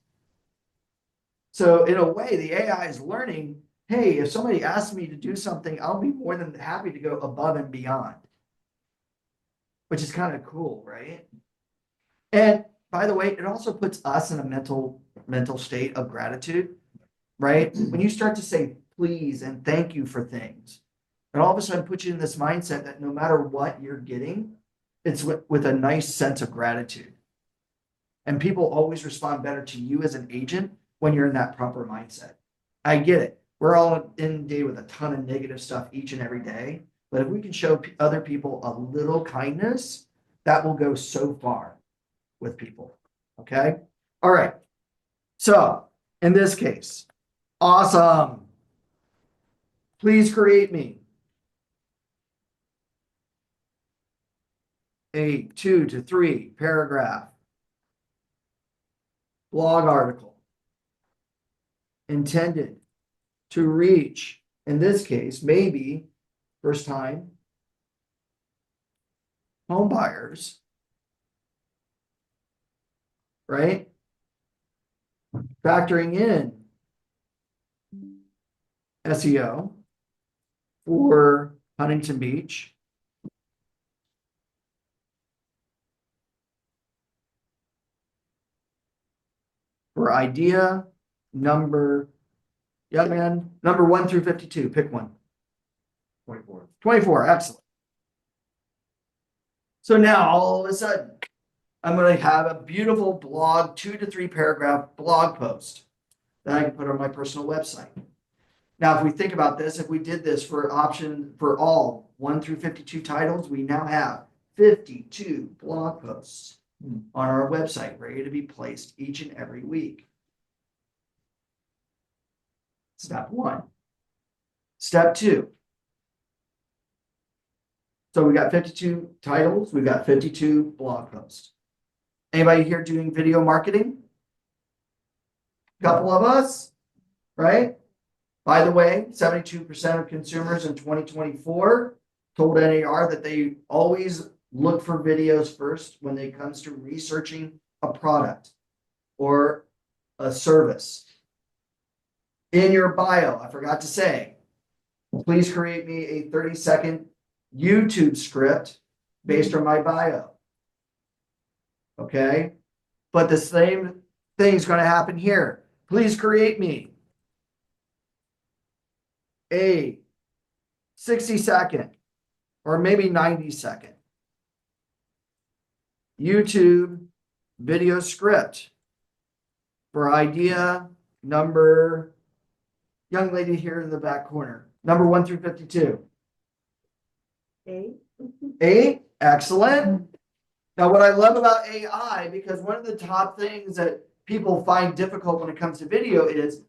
So in a way, the AI is learning, hey, if somebody asks me to do something, I'll be more than happy to go above and beyond, which is kind of cool, right? And by the way, it also puts us in a mental state of gratitude, right? When you start to say please and thank you for things, and all of a sudden puts you in this mindset that no matter what you're getting, it's with a nice sense of gratitude. And people always respond better to you as an agent when you're in that proper mindset. I get it. We're all inundated with a ton of negative stuff each and every day. But if we can show other people a little kindness, that will go so far with people. Okay. All right. So in this case, awesome. Please create me a 2 to 3 paragraph blog article intended to reach, in this case, maybe first time home buyers, right? Factoring in SEO for Huntington Beach. For idea number, young man, number 1 through 52, pick one. 24. 24, excellent. So now all of a sudden, I'm going to have a beautiful blog, 2 to 3 paragraph blog post that I can put on my personal website. Now, if we think about this, if we did this for option for all 1 through 52 titles, we now have 52 blog posts on our website ready to be placed each and every week. Step 1. Step 2. So we got 52 titles, we've got 52 blog posts. Anybody here doing video marketing? Couple of us, right? By the way, 72% of consumers in 2024 told NAR that they always look for videos first when it comes to researching a product or a service. In your bio, I forgot to say, please create me a 30-second YouTube script based on my bio. Okay? But the same thing is going to happen here. Please create me a 60-second or maybe 90-second YouTube video script for idea number, young lady here in the back corner, number 1 through 52. 8, excellent. Now, what I love about AI, because one of the top things that people find difficult when it comes to video is,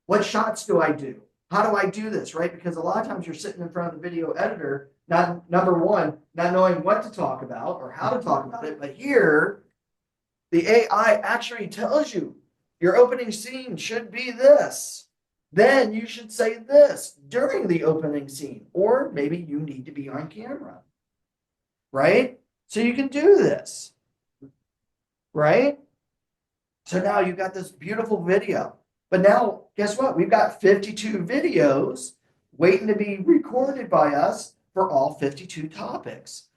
what shots do I do? How do I do this, right? Because a lot of times you're sitting in front of the video editor, number one, not knowing what to talk about or how to talk about it. But here, the AI actually tells you your opening scene should be this. Then you should say this during the opening scene, or maybe you need to be on camera, right? So you can do this, right? So now you've got this beautiful video. But now, guess what? We've got 52 videos waiting to be recorded by us for all 52 topics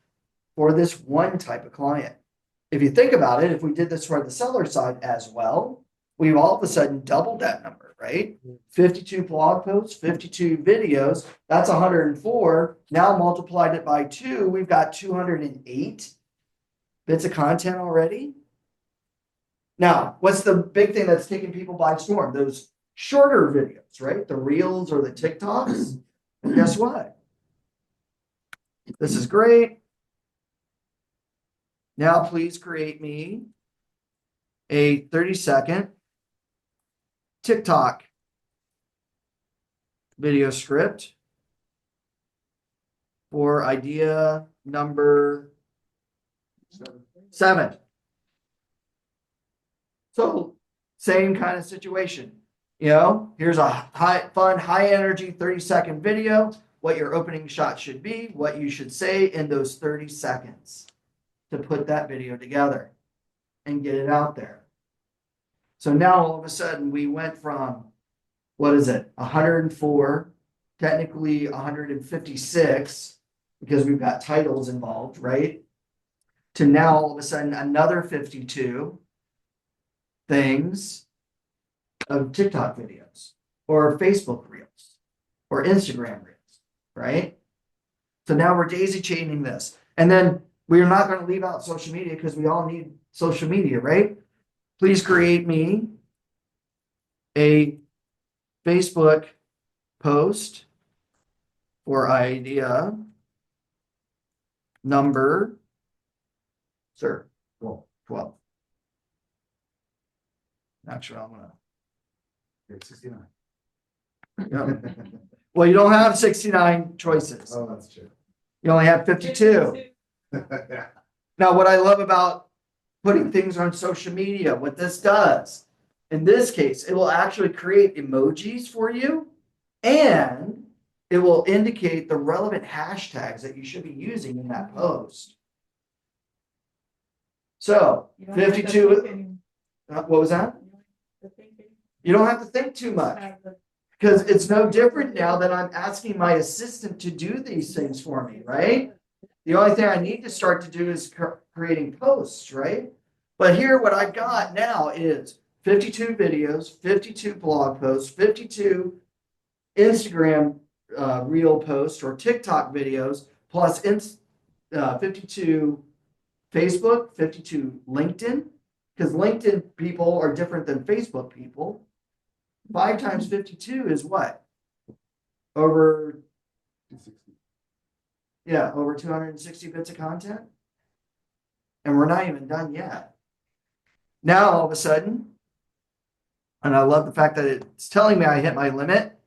for this one type of client. If you think about it, if we did this for the seller side as well, we've all of a sudden doubled that number, right? 52 blog posts, 52 videos, that's 104. Now multiplied it by 2, we've got 208 bits of content already. Now, what's the big thing that's taking people by storm? Those shorter videos, right? The reels or the TikToks. And guess what? This is great. Now, please create me a 30-second TikTok video script for idea number 7. So, same kind of situation. Here's a high energy 30-second video, what your opening shot should be, what you should say in those 30 seconds to put that video together and get it out there. So now all of a sudden we went from, 104, technically 156, because we've got titles involved, right? To now all of a sudden another 52 things of TikTok videos or Facebook reels or Instagram reels, right? So now we're daisy chaining this. And then we're not going to leave out social media because we all need social media, right? Please create me a Facebook post for idea number, 12. Actually, I'm gonna. 69. Yeah. Well, you don't have 69 choices. Oh, that's true. You only have 52. Now, what I love about putting things on social media, what this does, in this case, it will actually create emojis for you, and it will indicate the relevant hashtags that you should be using in that post. So, 52. What was that? You don't have to think too much, because it's no different now that I'm asking my assistant to do these things for me, right? The only thing I need to start to do is creating posts, right? But here, what I've got now is 52 videos, 52 blog posts, 52 Instagram reel posts or TikTok videos, plus 52 Facebook, 52 LinkedIn, because LinkedIn people are different than Facebook people. 5 times 52 is what? Over 260 bits of content. And we're not even done yet. Now, all of a sudden, and I love the fact that it's telling me I hit my limit.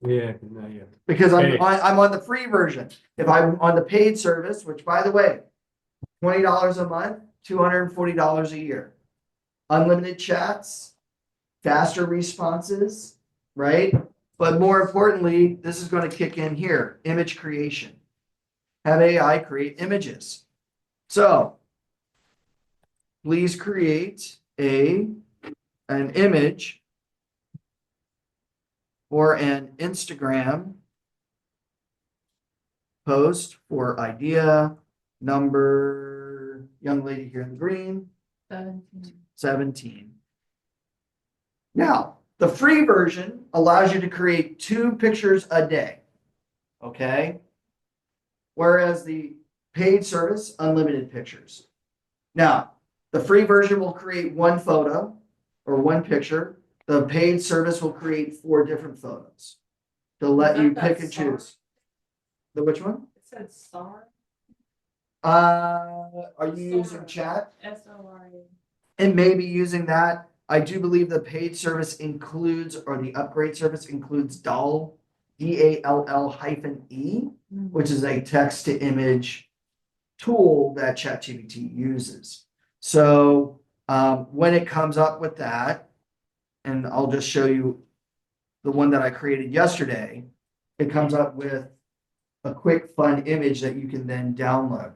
Yeah, not yet. Because I'm on the free version. If I'm on the paid service, which by the way, $20 a month, $240 a year. Unlimited chats, faster responses, right? But more importantly, this is going to kick in here, image creation. Have AI create images. So please create an image for an Instagram post for idea number, young lady here in the green, 17. Now, the free version allows you to create 2 pictures a day, okay? Whereas the paid service, unlimited pictures. Now, the free version will create 1 photo or 1 picture. The paid service will create 4 different photos to let you pick and choose. The which one? It said SAR. Are you using chat? SORA. And maybe using that. I do believe the paid service includes, or the upgrade service includes DALL, DALL-E, which is a text to image tool that ChatGPT uses. So when it comes up with that, and I'll just show you the one that I created yesterday, it comes up with a quick, fun image that you can then download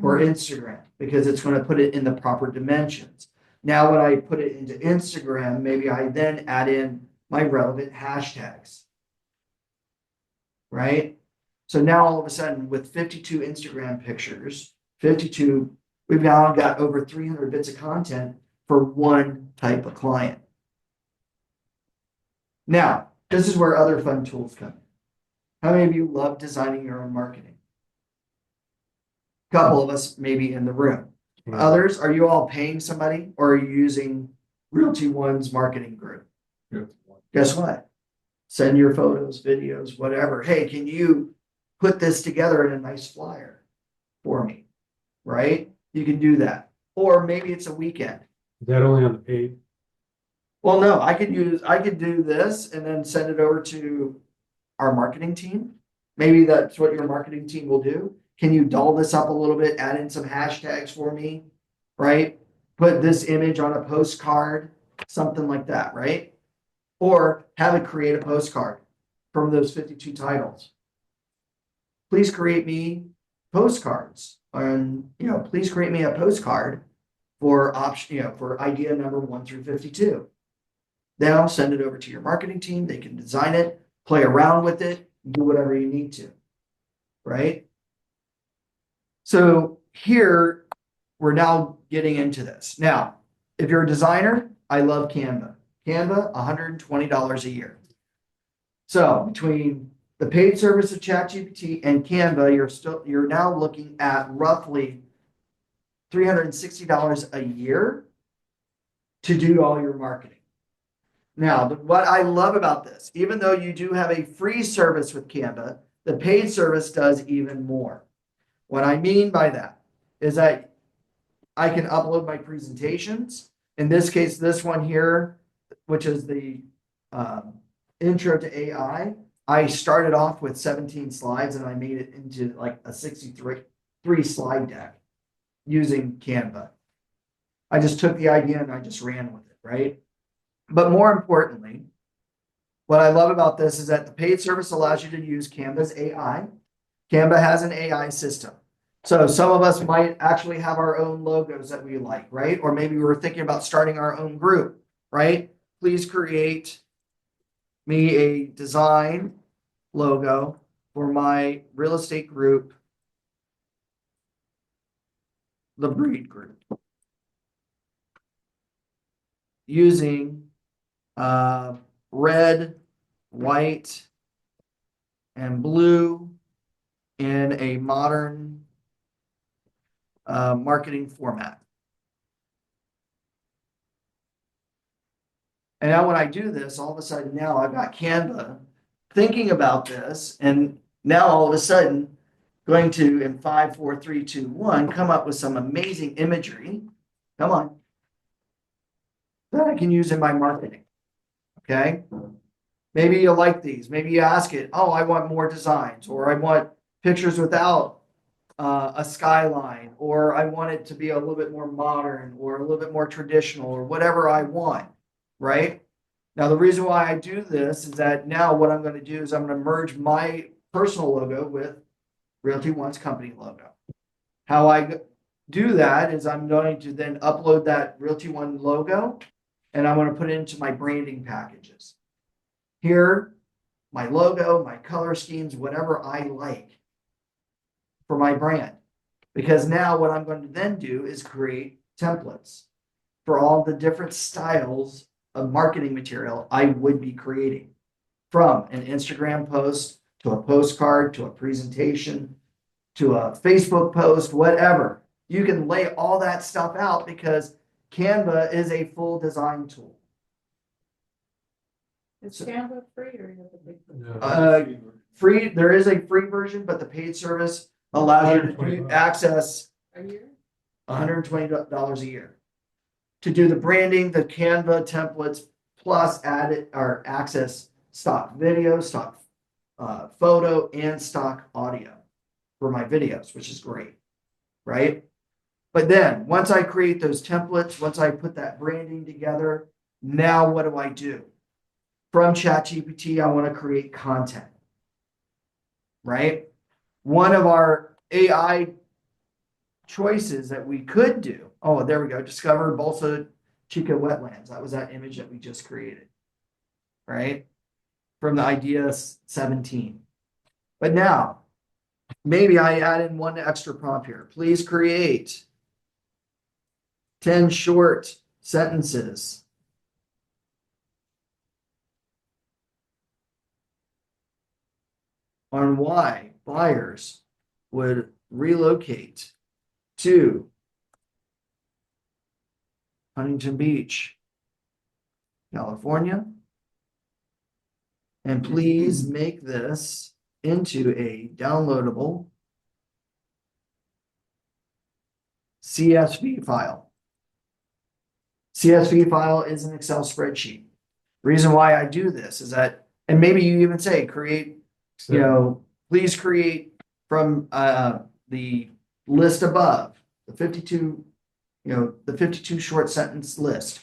for Instagram, because it's going to put it in the proper dimensions. Now, when I put it into Instagram, maybe I then add in my relevant hashtags, right? So now all of a sudden with 52 Instagram pictures, we've now got over 300 bits of content for one type of client. Now, this is where other fun tools come in. How many of you love designing your own marketing? Couple of us maybe in the room. Others, are you all paying somebody or are you using Realty One's marketing group? Good. Guess what? Send your photos, videos, whatever. Hey, can you put this together in a nice flyer for me? Right? You can do that. Or maybe it's a weekend. Is that only on the paid? Well, no, I could do this and then send it over to our marketing team. Maybe that's what your marketing team will do. Can you doll this up a little bit, add in some hashtags for me, right? Put this image on a postcard, something like that, right? Or have it create a postcard from those 52 titles. Please create me postcards, and please create me a postcard for option, for idea number 1 through 52. Then I'll send it over to your marketing team. They can design it, play around with it, do whatever you need to, right? So here we're now getting into this. Now, if you're a designer, I love Canva. Canva, $120 a year. So between the paid service of ChatGPT and Canva, you're now looking at roughly $360 a year to do all your marketing. Now, what I love about this, even though you do have a free service with Canva, the paid service does even more. What I mean by that is that I can upload my presentations. In this case, this one here, which is the intro to AI, I started off with 17 slides and I made it into like a 63 slide deck using Canva. I just took the idea and I just ran with it, right? But more importantly, what I love about this is that the paid service allows you to use Canva's AI. Canva has an AI system. So some of us might actually have our own logos that we like, right? Or maybe we're thinking about starting our own group, right? Please create me a design logo for my real estate group, the Bried group, using red, white, and blue in a modern marketing format. And now when I do this, all of a sudden now I've got Canva thinking about this, and now all of a sudden going to, in 5, 4, 3, 2, 1, come up with some amazing imagery. Come on. That I can use in my marketing. Okay. Maybe you like these. Maybe you ask it, oh, I want more designs, or I want pictures without a skyline, or I want it to be a little bit more modern or a little bit more traditional, or whatever I want, right? Now, the reason why I do this is that now what I'm going to do is I'm going to merge my personal logo with Realty One's company logo. How I do that is I'm going to then upload that Realty One logo and I'm going to put it into my branding packages. Here, my logo, my color schemes, whatever I like for my brand. Because now what I'm going to then do is create templates for all the different styles of marketing material I would be creating, from an Instagram post to a postcard to a presentation to a Facebook post, whatever. You can lay all that stuff out because Canva is a full design tool. Is Canva free or you have to pay? Free, there is a free version, but the paid service allows you to access A year? $120 a year to do the branding, the Canva templates, plus add it or access stock video, stock photo, and stock audio for my videos, which is great, right? But then once I create those templates, once I put that branding together, now what do I do? From ChatGPT, I want to create content, right? One of our AI choices that we could do, oh, there we go, discover Bolsa Chica wetlands. That was that image that we just created, right? From the idea 17. But now, maybe I add in one extra prompt here. Please create 10 short sentences on why buyers would relocate to Huntington Beach, California. And please make this into a downloadable CSV file. CSV file is an Excel spreadsheet. Reason why I do this is that, and maybe you even say create, please create from the list above, the 52, the 52 short sentence list.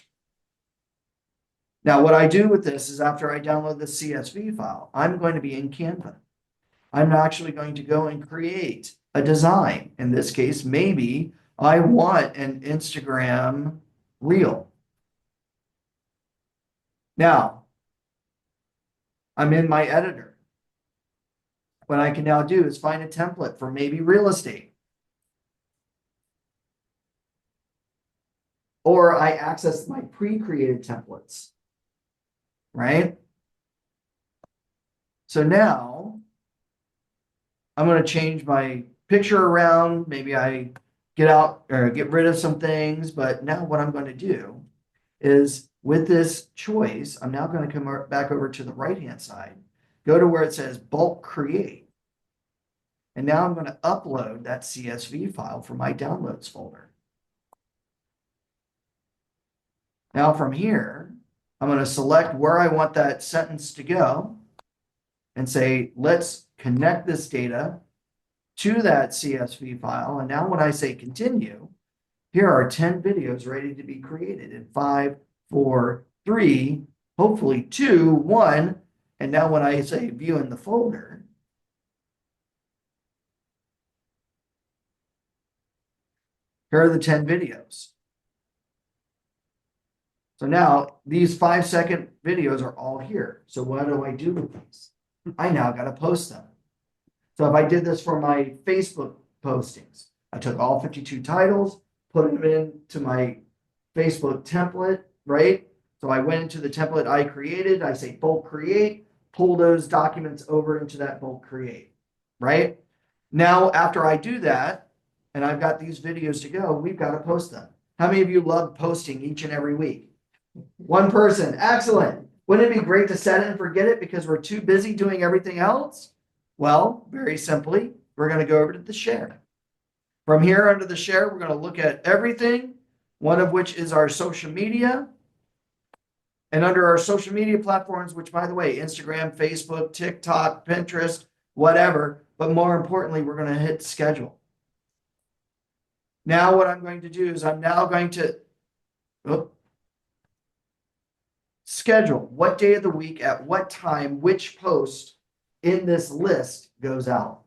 Now, what I do with this is after I download the CSV file, I'm going to be in Canva. I'm actually going to go and create a design. In this case, maybe I want an Instagram reel. Now, I'm in my editor. What I can now do is find a template for maybe real estate. Or I access my pre-created templates. Right? So now I'm going to change my picture around. Maybe I get out or get rid of some things. But now what I'm going to do is with this choice, I'm now going to come back over to the right-hand side, go to where it says bulk create. And now I'm going to upload that CSV file from my downloads folder. Now from here, I'm going to select where I want that sentence to go and say, let's connect this data to that CSV file. And now when I say continue, here are 10 videos ready to be created in 5, 4, 3, hopefully 2, 1. And now when I say view in the folder, here are the 10 videos. So now these 5-second videos are all here. So what do I do with these? I now got to post them. So if I did this for my Facebook postings, I took all 52 titles, put them into my Facebook template, right? So I went into the template I created. I say bulk create, pull those documents over into that bulk create, right? Now, after I do that, and I've got these videos to go, we've got to post them. How many of you love posting each and every week? One person. Excellent. Wouldn't it be great to set it and forget it because we're too busy doing everything else? Well, very simply, we're going to go over to the share. From here under the share, we're going to look at everything, one of which is our social media. And under our social media platforms, which by the way, Instagram, Facebook, TikTok, Pinterest, whatever. But more importantly, we're going to hit schedule. Now what I'm going to do is I'm now going to schedule what day of the week, at what time, which post in this list goes out.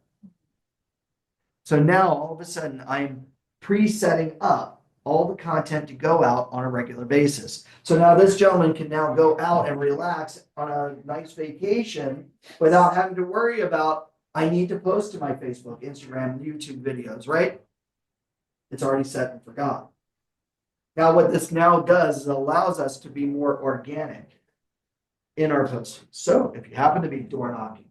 So now all of a sudden I'm pre-setting up all the content to go out on a regular basis. So now this gentleman can now go out and relax on a nice vacation without having to worry about, I need to post to my Facebook, Instagram, YouTube videos, right? It's already set and forgot. Now, what this now does is allows us to be more organic in our posting. So if you happen to be door knocking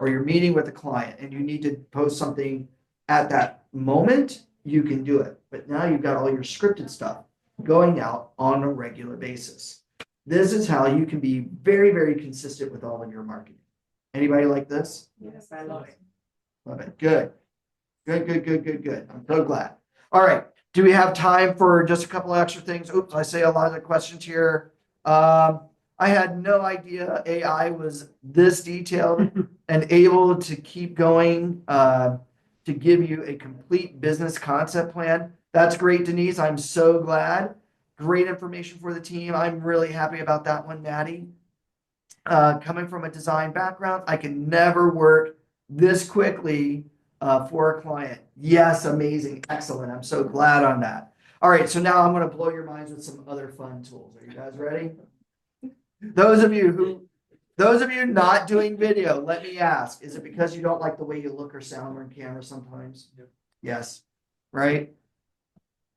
or you're meeting with a client and you need to post something at that moment, you can do it. But now you've got all your scripted stuff going out on a regular basis. This is how you can be very, very consistent with all of your marketing. Anybody like this? Yes, I love it. Love it. Good. Good. I'm so glad. All right. Do we have time for just a couple of extra things? Oops, I say a lot of questions here. I had no idea AI was this detailed and able to keep going to give you a complete business concept plan. That's great, Denise. I'm so glad. Great information for the team. I'm really happy about that one, Maddie. Coming from a design background, I can never work this quickly for a client. Yes, amazing, excellent. I'm so glad on that. All right, so now I'm going to blow your minds with some other fun tools. Are you guys ready? Those of you not doing video, let me ask, is it because you don't like the way you look or sound on camera sometimes? Yep. Yes, right?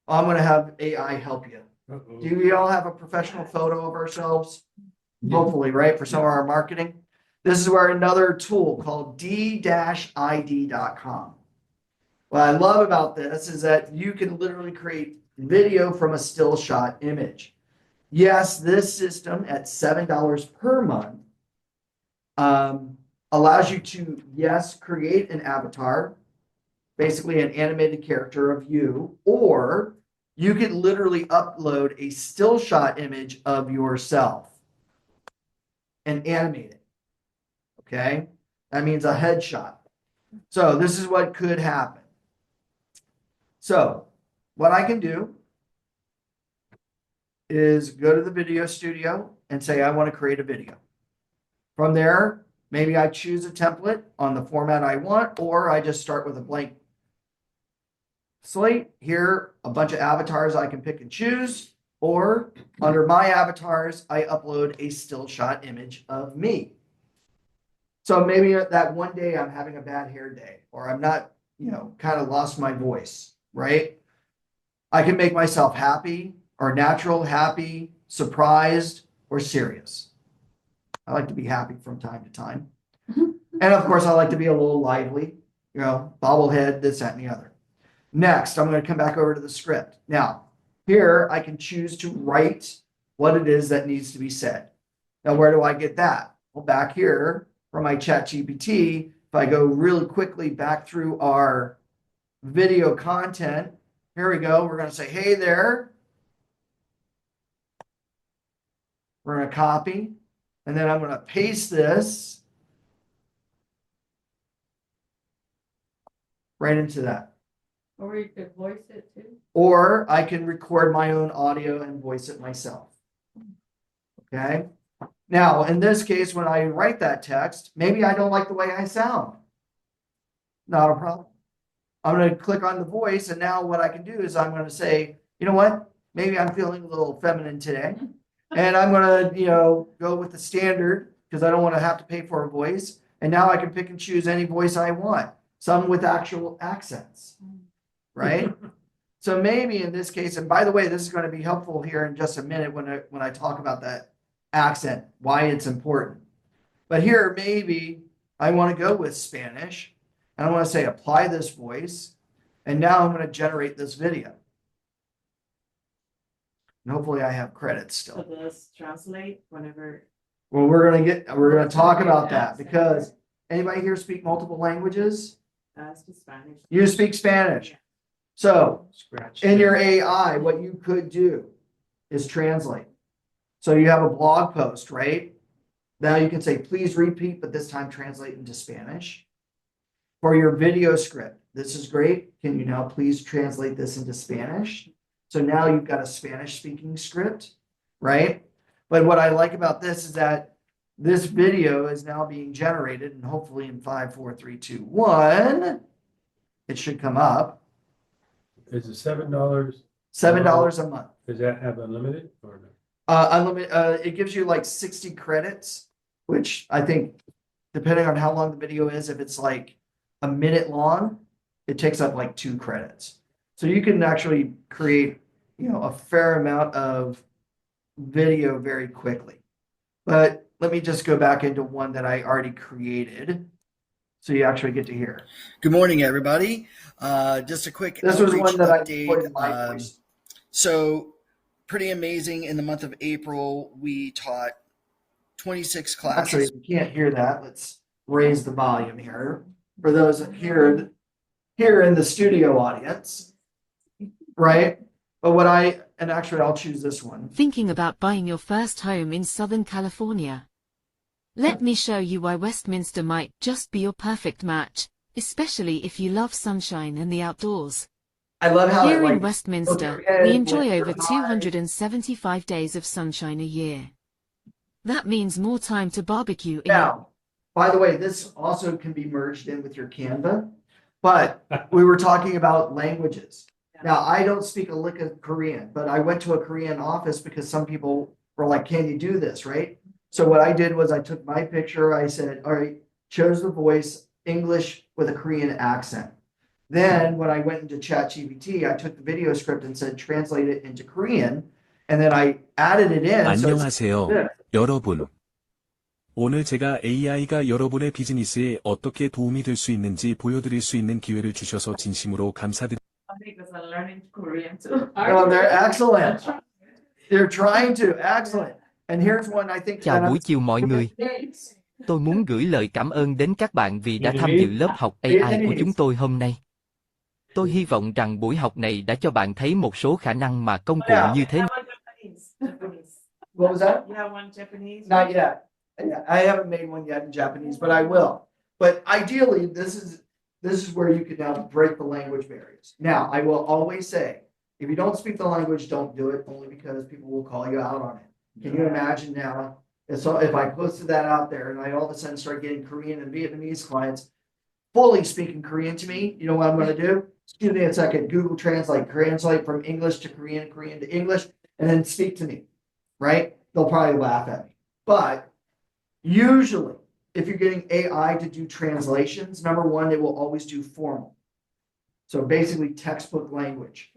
I'm going to have AI help you. Uh-oh. Do we all have a professional photo of ourselves? Hopefully, right, for some of our marketing. This is where another tool called d-id.com. What I love about this is that you can literally create video from a still shot image. Yes, this system at $7 per month allows you to, yes, create an avatar, basically an animated character of you, or you could literally upload a still shot image of yourself and animate it. Okay, that means a headshot. So this is what could happen. So what I can do is go to the video studio and say, I want to create a video. From there, maybe I choose a template on the format I want, or I just start with a blank slate. Here, a bunch of avatars I can pick and choose, or under my avatars, I upload a still shot image of me. So maybe that one day I'm having a bad hair day, or I'm not, kind of lost my voice, right? I can make myself happy or natural, happy, surprised, or serious. I like to be happy from time to time. And of course, I like to be a little lively, bobblehead, this, that, and the other. Next, I'm going to come back over to the script. Now, here I can choose to write what it is that needs to be said. Now, where do I get that? Well, back here from my ChatGPT, if I go really quickly back through our video content, here we go. We're going to say, hey there. We're going to copy, and then I'm going to paste this right into that. Or you could voice it too. Or I can record my own audio and voice it myself. Okay. Now, in this case, when I write that text, maybe I don't like the way I sound. Not a problem. I'm going to click on the voice, and now what I can do is I'm going to say, you know what? Maybe I'm feeling a little feminine today. And I'm going to, go with the standard because I don't want to have to pay for a voice. And now I can pick and choose any voice I want, some with actual accents, right? So maybe in this case, and by the way, this is going to be helpful here in just a minute when I talk about that accent, why it's important. But here, maybe I want to go with Spanish, and I want to say apply this voice, and now I'm going to generate this video. And hopefully I have credits still. So does translate whenever? Well, we're gonna talk about that because anybody here speak multiple languages? Speak Spanish. You speak Spanish. So in your AI, what you could do is translate. So you have a blog post, right? Now you can say, please repeat, but this time translate into Spanish. For your video script, this is great. Can you now please translate this into Spanish? So now you've got a Spanish speaking script, right? But what I like about this is that this video is now being generated, and hopefully in 5, 4, 3, 2, 1, it should come up. Is it $7? $7 a month. Does that have unlimited or no? Unlimited. It gives you like 60 credits, which I think, depending on how long the video is, if it's like a minute long, it takes up like 2 credits. So you can actually create, a fair amount of video very quickly. But let me just go back into one that I already created, so you actually get to hear. Good morning, everybody. Just a quick This was outreach one that update. I put in my voice. So pretty amazing. In the month of April, we taught 26 classes. Actually, if you can't hear that, let's raise the volume here. For those here in the studio audience, right? But actually I'll choose this one. Thinking about buying your first home in Southern California? Let me show you why Westminster might just be your perfect match, especially if you love sunshine and the outdoors. I love how Here it, in Westminster, we enjoy over 275 days of sunshine a year. That means more time to barbecue. Now, by the way, this also can be merged in with your Canva, but we were talking about languages. Now, I don't speak a lick of Korean, but I went to a Korean office because some people were like, can you do this, right? So what I did was I took my picture, I said, all right, chose the voice, English with a Korean accent. Then when I went into ChatGPT, I took the video script and said, translate it into Korean. and then I added it in. So it's 안녕하세요, this. 여러분. 오늘 제가 AI가 여러분의 비즈니스에 어떻게 도움이 될 수 있는지 보여드릴 수 있는 기회를 주셔서 진심으로 감사드립니다. Because I'm learning Korean too. Oh, they're excellent. They're trying to. Excellent. And here's one I think. Chào buổi chiều mọi người. Tôi muốn gửi lời cảm ơn đến các bạn vì đã tham dự lớp học AI của chúng tôi hôm nay. Tôi hy vọng rằng buổi học này đã cho bạn thấy một số khả năng mà công cụ như thế You này. have one Japanese. What was that? You have one Japanese. Not yet. I haven't made one yet in Japanese, but I will. But ideally, this is where you can now break the language barriers. Now, I will always say, if you don't speak the language, don't do it, only because people will call you out on it. Can you imagine now? If I posted that out there and I all of a sudden start getting Korean and Vietnamese clients fully speaking Korean to me, you know what I'm going to do? Excuse me a second. Google translate from English to Korean, Korean to English, and then speak to me, right? They'll probably laugh at me. But usually, if you're getting AI to do translations, number one, they will always do formal. So basically textbook language.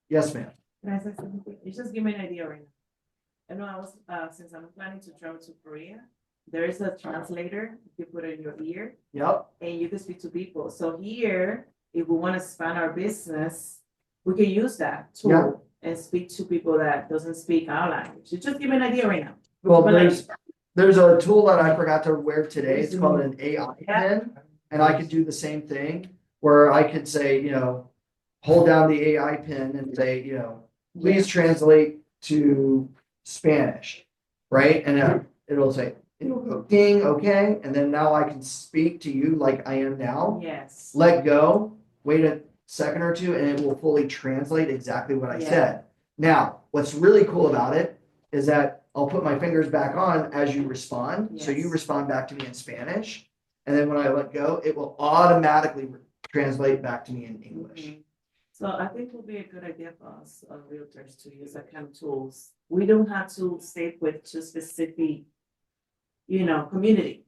Yes, ma'am. Can I say something? You just give me an idea right now. I know I was, since I'm planning to travel to Korea, there is a translator, you put it in your ear, Yep. and you can speak to people. So here, if we want to expand our business, we can use that tool Yeah. and speak to people that doesn't speak our language. You just give me an idea right now. Well, But like- there's a tool that I forgot to wear today. It's called an AI pen. And I could do the same thing where I could say, hold down the AI pen and say, please translate to Spanish, right? And it'll go ding, okay. And then now I can speak to you like I am now. Yes. Let go, wait a second or two, and it will fully translate exactly what I Yeah. said. Now, what's really cool about it is that I'll put my fingers back on as you respond. So you Yes. respond back to me in Spanish. And then when I let go, it will automatically translate back to me in English. Mhm. So I think it would be a good idea for us, realtors, to use that kind of tools. We don't have to stick with just specific, community.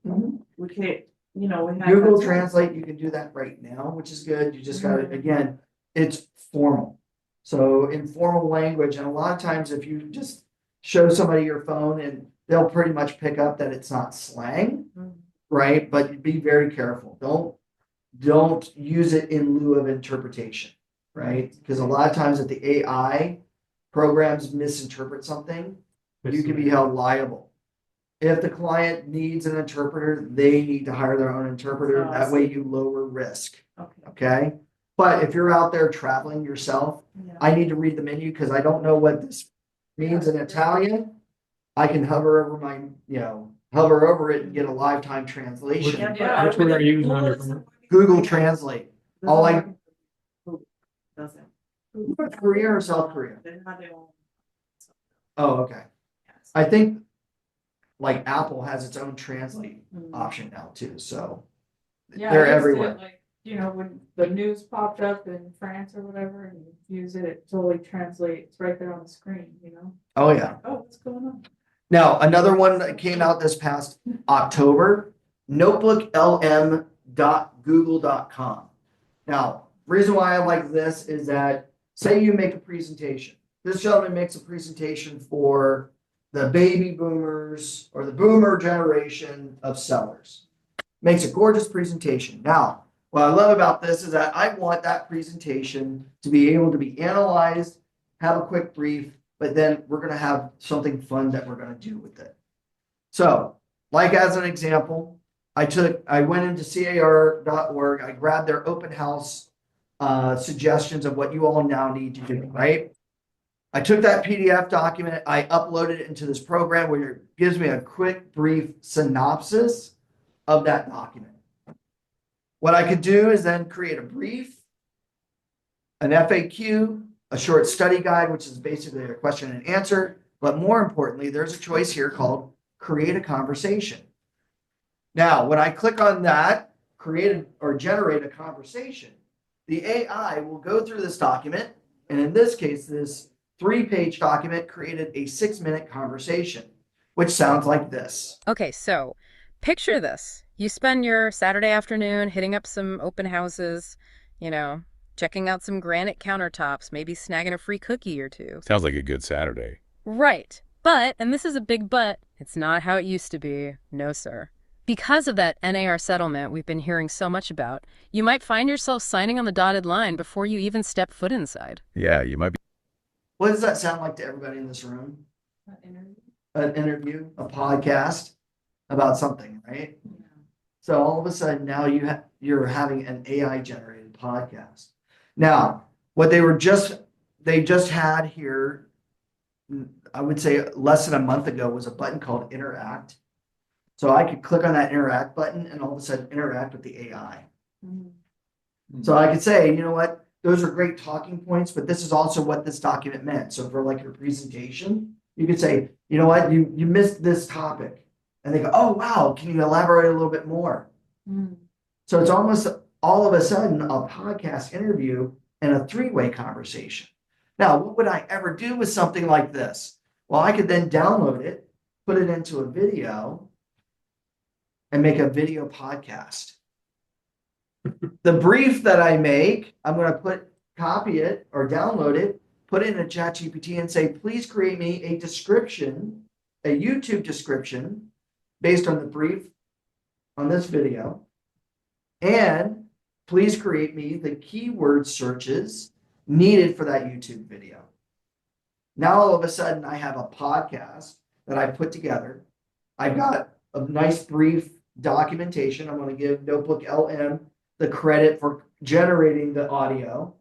We could, we have. Google that- Translate, you can do that right now, which is good. You just got it, again, it's formal. So in formal language, and a lot of times if you just show somebody your phone and they'll pretty much pick up that it's not slang, Mhm. right? But be very careful. Don't use it in lieu of interpretation, right? Because a lot of times that the AI programs misinterpret something, you can be held liable. If the client needs an interpreter, they need to hire their own interpreter. Oh, I That way see. you lower risk, Okay. okay? But if you're out there traveling yourself, Yeah. I need to read the menu because I don't know what this means in Italian. I can hover over it and get a lifetime translation. Yeah, Which one are you using on your Google phone? Google Translate. doesn't all I- work. Google doesn't. North Korea or South Korea? They have their own. Oh, okay. Yes. I think like Apple has its own translate Mhm. option now too, so Yeah, they're I used to, everywhere. like, when the news popped up in France or whatever, and you use it, it totally translates right there on the screen. Oh, yeah. Oh, what's going on? Now, another one that came out this past October, notebooklm.google.com. Now, reason why I like this is that say you make a presentation. This gentleman makes a presentation for the baby boomers or the boomer generation of sellers. Makes a gorgeous presentation. Now, what I love about this is that I want that presentation to be able to be analyzed, have a quick brief, but then we're going to have something fun that we're going to do with it. So, like as an example, I went into car.org, I grabbed their open house suggestions of what you all now need to do, right? I took that PDF document, I uploaded it into this program where it gives me a quick, brief synopsis of that document. What I could do is then create a brief, an FAQ, a short study guide, which is basically a question and answer. But more importantly, there's a choice here called create a conversation. Now, when I click on that, create or generate a conversation, the AI will go through this document. And in this case, this 3-page document created a 6-minute conversation, which sounds like this. Okay, so picture this. You spend your Saturday afternoon hitting up some open houses, checking out some granite countertops, maybe snagging a free cookie or two. Sounds like a good Saturday. Right. But, and this is a big but, it's not how it used to be. No, sir. Because of that NAR settlement we've been hearing so much about, you might find yourself signing on the dotted line before you even step foot inside. Yeah, you might be. What does that sound like to everybody in this room? That interview. An interview, a podcast about something, right? Yeah. So all of a sudden now you're having an AI generated podcast. Now, what they just had here, I would say less than a month ago, was a button called Interact. So I could click on that Interact button and all of a sudden interact with the AI. So I could say, you know what, those are great talking points, but this is also what this document meant. So for like your presentation, you could say, you know what, you missed this topic. And they go, oh, wow, can you elaborate a little bit more? So it's almost all of a sudden a podcast interview and a three-way conversation. Now, what would I ever do with something like this? Well, I could then download it, put it into a video, and make a video podcast. The brief that I make, I'm going to copy it or download it, put it in a ChatGPT and say, please create me a description, a YouTube description based on the brief on this video. And please create me the keyword searches needed for that YouTube video. Now, all of a sudden, I have a podcast that I put together. I've got a nice brief documentation. I'm going to give Notebook LM the credit for generating the audio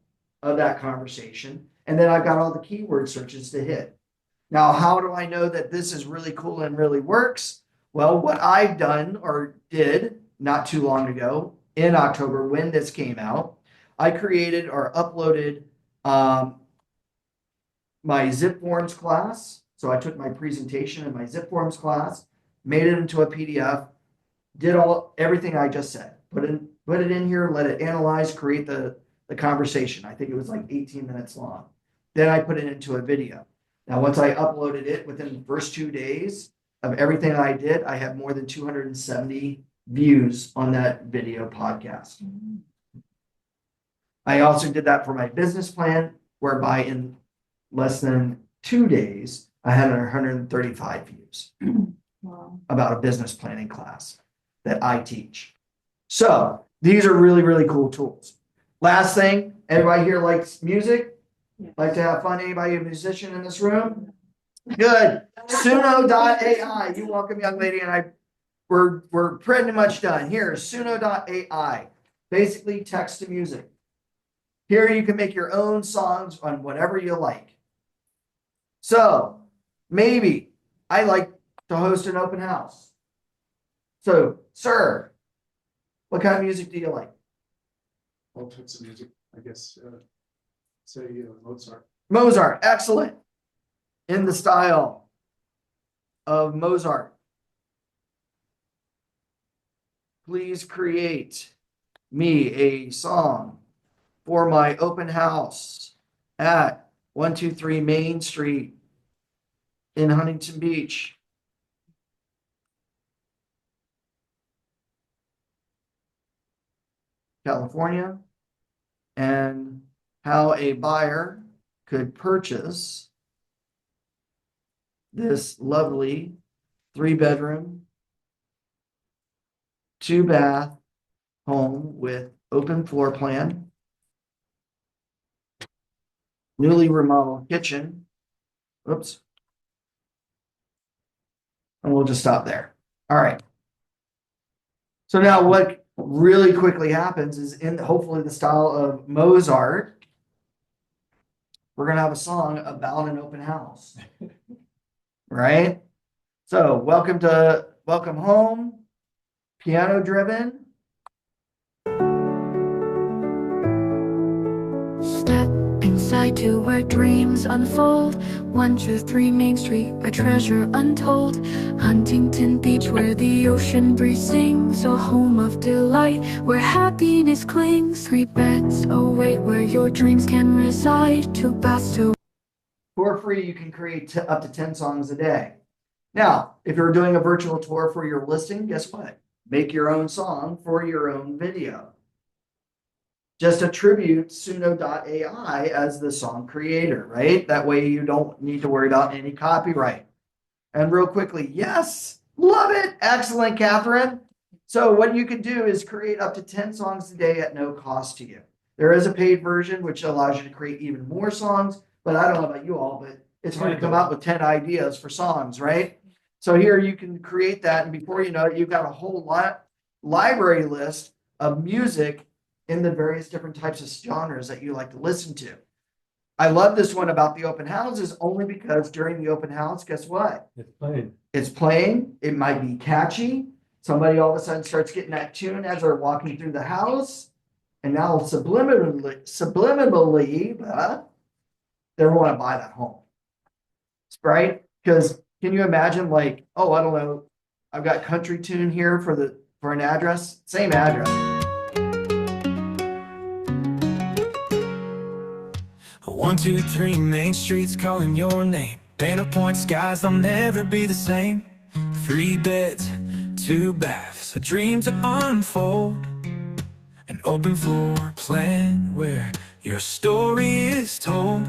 of that conversation. And then I've got all the keyword searches to hit. Now, how do I know that this is really cool and really works? Well, what I've done or did not too long ago in October when this came out, I created or uploaded my zip forms class. So I took my presentation and my zip forms class, made it into a PDF, did everything I just said, put it in here, let it analyze, create the conversation. I think it was like 18 minutes long. Then I put it into a video. Now, once I uploaded it, within the first 2 days of everything I did, I have more than 270 views on that video podcast. I also did that for my business plan, whereby in less than 2 days, I had 135 views. Wow. About a business planning class that I teach. So these are really, really cool tools. Last thing, everybody here likes music? Yes. Like to have fun? Anybody a musician in this room? Good. Suno.ai. You're welcome, young lady. And we're pretty much done. Here, Suno.ai. Basically text to music. Here you can make your own songs on whatever you like. So maybe I like to host an open house. So, sir, what kind of music do you like? All types of music, I guess, say Mozart. Mozart, excellent. In the style of Mozart. Please create me a song for my open house at 123 Main Street in Huntington Beach. California, and how a buyer could purchase this lovely 3-bedroom, 2-bath home with open floor plan, newly remodeled kitchen. Oops. And we'll just stop there. All right. So now what really quickly happens is, in hopefully the style of Mozart, we're going to have a song about an open house. Right? So welcome home, piano driven. Step inside to where dreams unfold. 123 Main Street, a treasure untold. Huntington Beach, where the ocean breeze sings. A home of delight, where happiness clings. 3 beds away, where your dreams can reside. 2 baths to... For free, you can create up to 10 songs a day. Now, if you're doing a virtual tour for your listing, guess what? Make your own song for your own video. just attribute Suno.ai as the song creator, right? That way you don't need to worry about any copyright. And real quickly, yes, love it. Excellent, Catherine. So what you can do is create up to 10 songs a day at no cost to you. There is a paid version, which allows you to create even more songs, but I don't know about you all, but it's hard to come out with 10 ideas for songs, right? So here you can create that, and before you know it, you've got a whole library list of music in the various different types of genres that you like to listen to. I love this one about the open houses only because during the open house, guess what? It's playing. It's playing. It might be catchy. Somebody all of a sudden starts getting that tune as they're walking through the house. And now subliminally, they want to buy that home. Right? Because can you imagine, like, oh, I don't know, I've got country tune here for an address, same address. 1, 2, 3 Main Street's calling your name. Dana Point skies, they'll never be the same. 3 beds, 2 baths, a dream to unfold. An open floor plan where your story is told.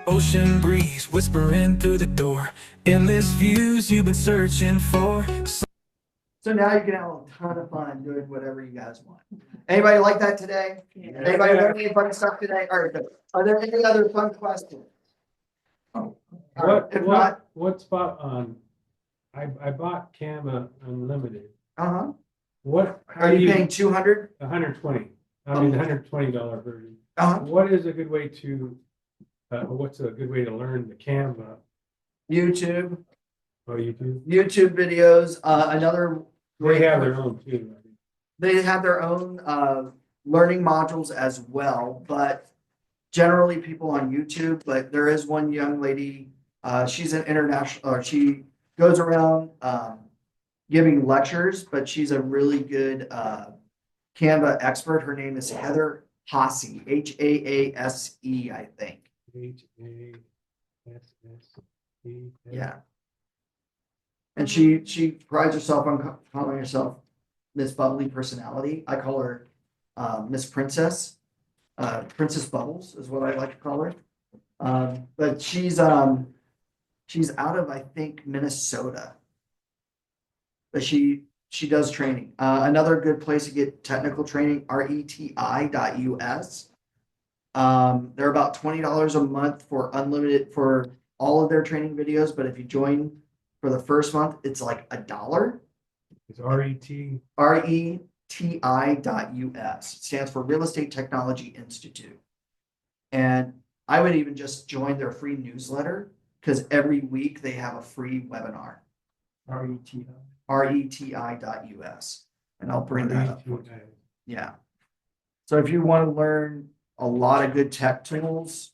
Ocean breeze whispering through the door. Endless views you've been searching for. So now you can have a ton of fun doing whatever you guys want. Anybody like that today? Yeah. Anybody learn any fun stuff today? All right, good. Are there any other fun questions? Oh, all right. If not, What spot on? I bought Canva Unlimited. uh-huh. What? Are you paying 200? 120. I mean, the $120 version. Uh-huh. What is a good way to? What's a good way to learn the Canva? YouTube. Oh, YouTube. YouTube videos. Another They have their own too. They have their own learning modules as well, but generally people on YouTube. But there is one young lady. She's an international. She goes around giving lectures, but she's a really good Canva expert. Her name is Heather Haase, Haase, I think. HASSE. Yeah. And she prides herself on calling herself Miss Bubbly Personality. I call her Miss Princess. Princess Bubbles is what I like to call her. But she's out of, I think, Minnesota. But she does training. Another good place to get technical training, RETI.us. They're about $20 a month for unlimited for all of their training videos, but if you join for the first month, it's like $1. It's RET. RETI.us. It stands for Real Estate Technology Institute. And I would even just join their free newsletter because every week they have a free webinar. RETI.us. And I'll bring that up. Yeah. So if you want to learn a lot of good tech tools,